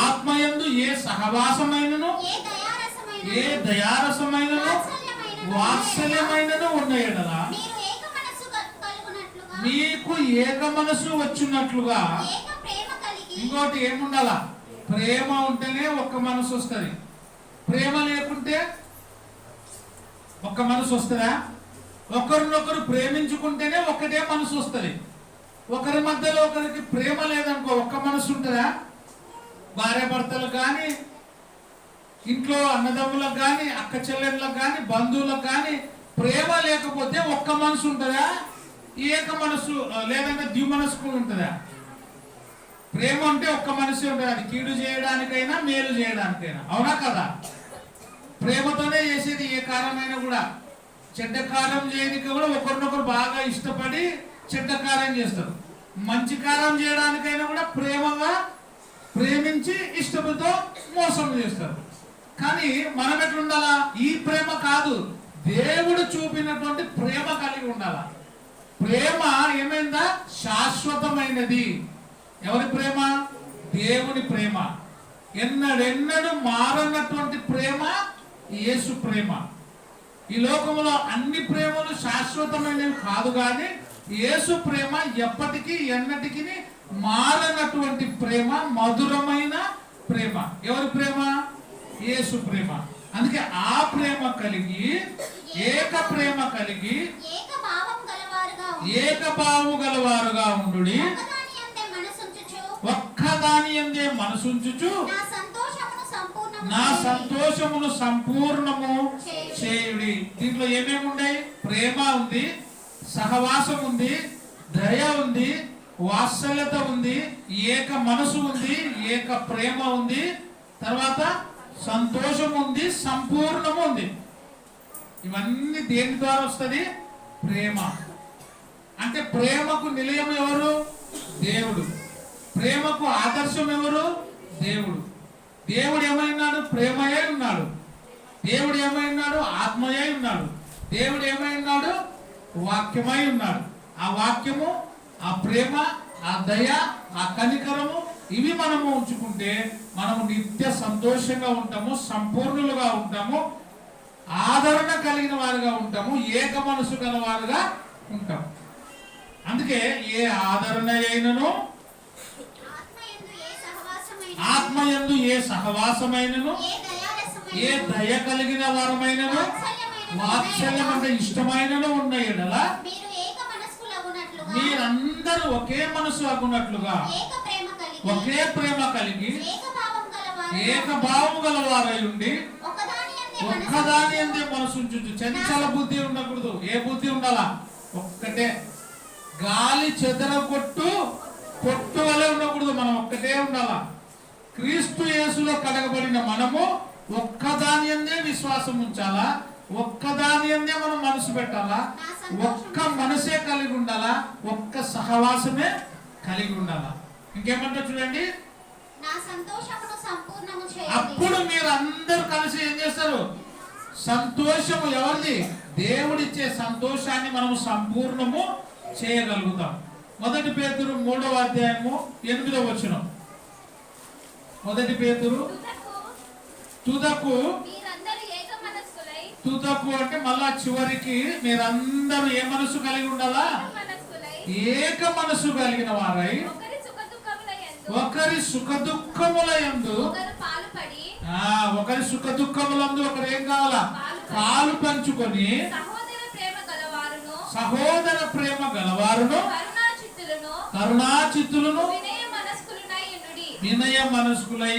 ఆత్మయందు ఏ సహవాసమైనను, ఏ దయారసమైనను, వాత్సల్యమైనను ఉన్నాయడలా మీకు ఏక మనసు వచ్చినట్లుగా. ఇంకోటి ఏముండాలా? ప్రేమ ఉంటేనే ఒక్క మనసు వస్తుంది. ప్రేమ లేకుంటే ఒక్క మనసు వస్తుందా? ఒకరినొకరు ప్రేమించుకుంటేనే ఒక్కటే మనసు వస్తుంది. ఒకరి మధ్యలో ఒకరికి ప్రేమ లేదనుకో ఒక్క మనసు ఉంటుందా? భార్య భర్తలు కానీ, ఇంట్లో అన్నదమ్ములకు కానీ, అక్క చెల్లెళ్ళకు కానీ, బంధువులకు కానీ ప్రేమ లేకపోతే ఒక్క మనసు ఉంటుందా? ఏక మనసు లేదంటే ద్విమనస్కు ఉంటుందా? ప్రేమ అంటే ఒక్క మనసు ఉంటుంది. అది కీడు చేయడానికైనా మేలు చేయడానికైనా, అవునా కదా? ప్రేమతోనే చేసేది ఏ కారణమైనా కూడా. చెడ్డ కారం చేయడానికి కూడా ఒకరినొకరు బాగా ఇష్టపడి చెడ్డ కారం చేస్తారు. మంచి కారం చేయడానికైనా కూడా ప్రేమగా ప్రేమించి ఇష్టంతో మోసం చేస్తారు. కానీ మనం ఎట్లుండాలా? ఈ ప్రేమ కాదు, దేవుడు చూపినటువంటి ప్రేమ కలిగి ఉండాలా. ప్రేమ ఏమైందా? శాశ్వతమైనది. ఎవరి ప్రేమ? దేవుని ప్రేమ. ఎన్నడెన్నడు మారనటువంటి ప్రేమ యేసు ప్రేమ. ఈ లోకంలో అన్ని ప్రేమలు శాశ్వతమైనవి కాదు, కానీ యేసు ప్రేమ ఎప్పటికీ ఎన్నటికి మారనటువంటి ప్రేమ, మధురమైన ప్రేమ. ఎవరి ప్రేమ? యేసు ప్రేమ. అందుకే ఆ ప్రేమ కలిగి, ఏక ప్రేమ కలిగి, ఏకభావము గలవారుగా ఉండుడి, ఒక్కదాని యందే మనసుంచుచు నా సంతోషమును సంపూర్ణము చేయుడి. దీంట్లో ఏమేమి ఉన్నాయి? ప్రేమ ఉంది, సహవాసం ఉంది, దయ ఉంది, వాత్సల్యత ఉంది, ఏక మనసు ఉంది, ఏక ప్రేమ ఉంది, తర్వాత సంతోషం ఉంది, సంపూర్ణము ఉంది. ఇవన్నీ దేని ద్వారా వస్తుంది? ప్రేమ. అంటే ప్రేమకు నిలయం ఎవరు? దేవుడు. ప్రేమకు ఆదర్శం ఎవరు? దేవుడు. దేవుడు ఏమైనాడు? ప్రేమయే ఉన్నాడు. దేవుడు ఏమైనాడు? ఆత్మయే ఉన్నాడు. దేవుడు ఏమైనాడు? వాక్యమై ఉన్నాడు. ఆ వాక్యము, ఆ ప్రేమ, ఆ దయ, ఆ కనికరము, ఇవి మనము ఉంచుకుంటే మనము నిత్య సంతోషంగా ఉంటాము, సంపూర్ణులుగా ఉంటాము, ఆదరణ కలిగిన వారుగా ఉంటాము, ఏక మనసు గల వారుగా ఉంటాము. అందుకే ఏ ఆదరణ అయినను, ఆత్మయందు ఏ సహవాసమైనను, ఏ దయ కలిగిన వారమైనను, వాత్సల్యం అంటే ఇష్టమైనను ఉన్న ఎడల మీరందరూ ఒకే మనసు అగునట్లుగా, ఒకే ప్రేమ కలిగి, ఏకభావము గలవారై ఉండి ఒక్కదాని అందే మనసు ఉంచు. చంచల బుద్ధి ఉండకూడదు. ఏ బుద్ధి ఉండాలా? ఒక్కటే. గాలి చెదరగొట్టు పొట్టు వలె ఉండకూడదు. మనం ఒక్కటే ఉండాలా. క్రీస్తు యేసులో కడగబడిన మనము ఒక్కదాని అందే విశ్వాసం ఉంచాలా, ఒక్కదాని అందే మనం మనసు పెట్టాలా, ఒక్క మనసే కలిగి ఉండాలా, ఒక్క సహవాసమే కలిగి ఉండాలా. ఇంకేమంటా చూడండి, నా నా సంతోషమును సంపూర్ణము చేయండి. అప్పుడు మీరు అందరూ కలిసి ఏం చేస్తారు? సంతోషము ఎవరిది? దేవుడిచ్చే సంతోషాన్ని మనము సంపూర్ణము చేయగలుగుతాం. 1 పేతురు 3వ అధ్యాయము 8వ వచనం. 1 పేతురు తుదకు మీరందరూ ఏక మనస్కులై, తుదకు అంటే మళ్ళా చివరికి మీరందరూ ఏ మనసు కలిగి ఉండాలా? ఏక మనసు కలిగిన వారై ఒకరి సుఖ దుఃఖముల యందు ఒకరి సుఖ దుఃఖములందు ఒకరు ఏం కావాలా? పాలు పంచుకొని సహోదర ప్రేమ గలవారును కరుణా చిత్తులను వినయ మనస్కులై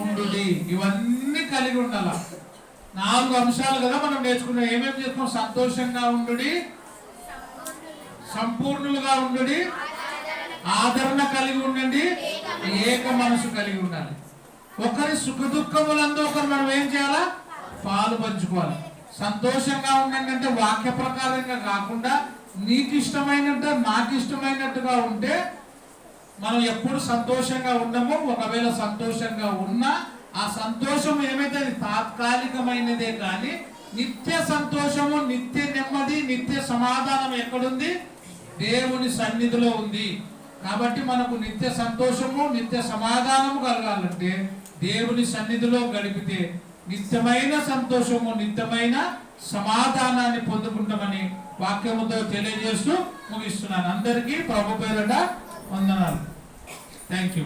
ఉండుడి. ఇవన్నీ కలిగి ఉండాల. 4 అంశాలు కదా మనం నేర్చుకున్నాం. ఏమేమి చేసుకున్నాం? సంతోషంగా ఉండుడి, సంపూర్ణులుగా ఉండుడి, ఆదరణ కలిగి ఉండండి, ఏక మనసు కలిగి ఉండాలి. ఒకరి సుఖ దుఃఖములందు ఒకరు మనం ఏం చేయాలా? పాలు పంచుకోవాలి. సంతోషంగా ఉండండి అంటే వాక్య ప్రకారంగా కాకుండా నీకు ఇష్టమైనట్టు నాకు ఇష్టమైనట్టుగా ఉంటే మనం ఎప్పుడు సంతోషంగా ఉండము. ఒకవేళ సంతోషంగా ఉన్నా ఆ సంతోషం ఏమైతే అది తాత్కాలికమైనదే కానీ నిత్య సంతోషము, నిత్య నెమ్మది, నిత్య సమాధానం ఎక్కడుంది? దేవుని సన్నిధిలో ఉంది. కాబట్టి మనకు నిత్య సంతోషము, నిత్య సమాధానము కలగాలంటే దేవుని సన్నిధిలో గడిపితే నిత్యమైన సంతోషము, నిత్యమైన సమాధానాన్ని పొందుకుంటామని వాక్యముతో తెలియజేస్తూ ముగిస్తున్నాను. అందరికీ ప్రభు పేరట వందనాలు. Thank you.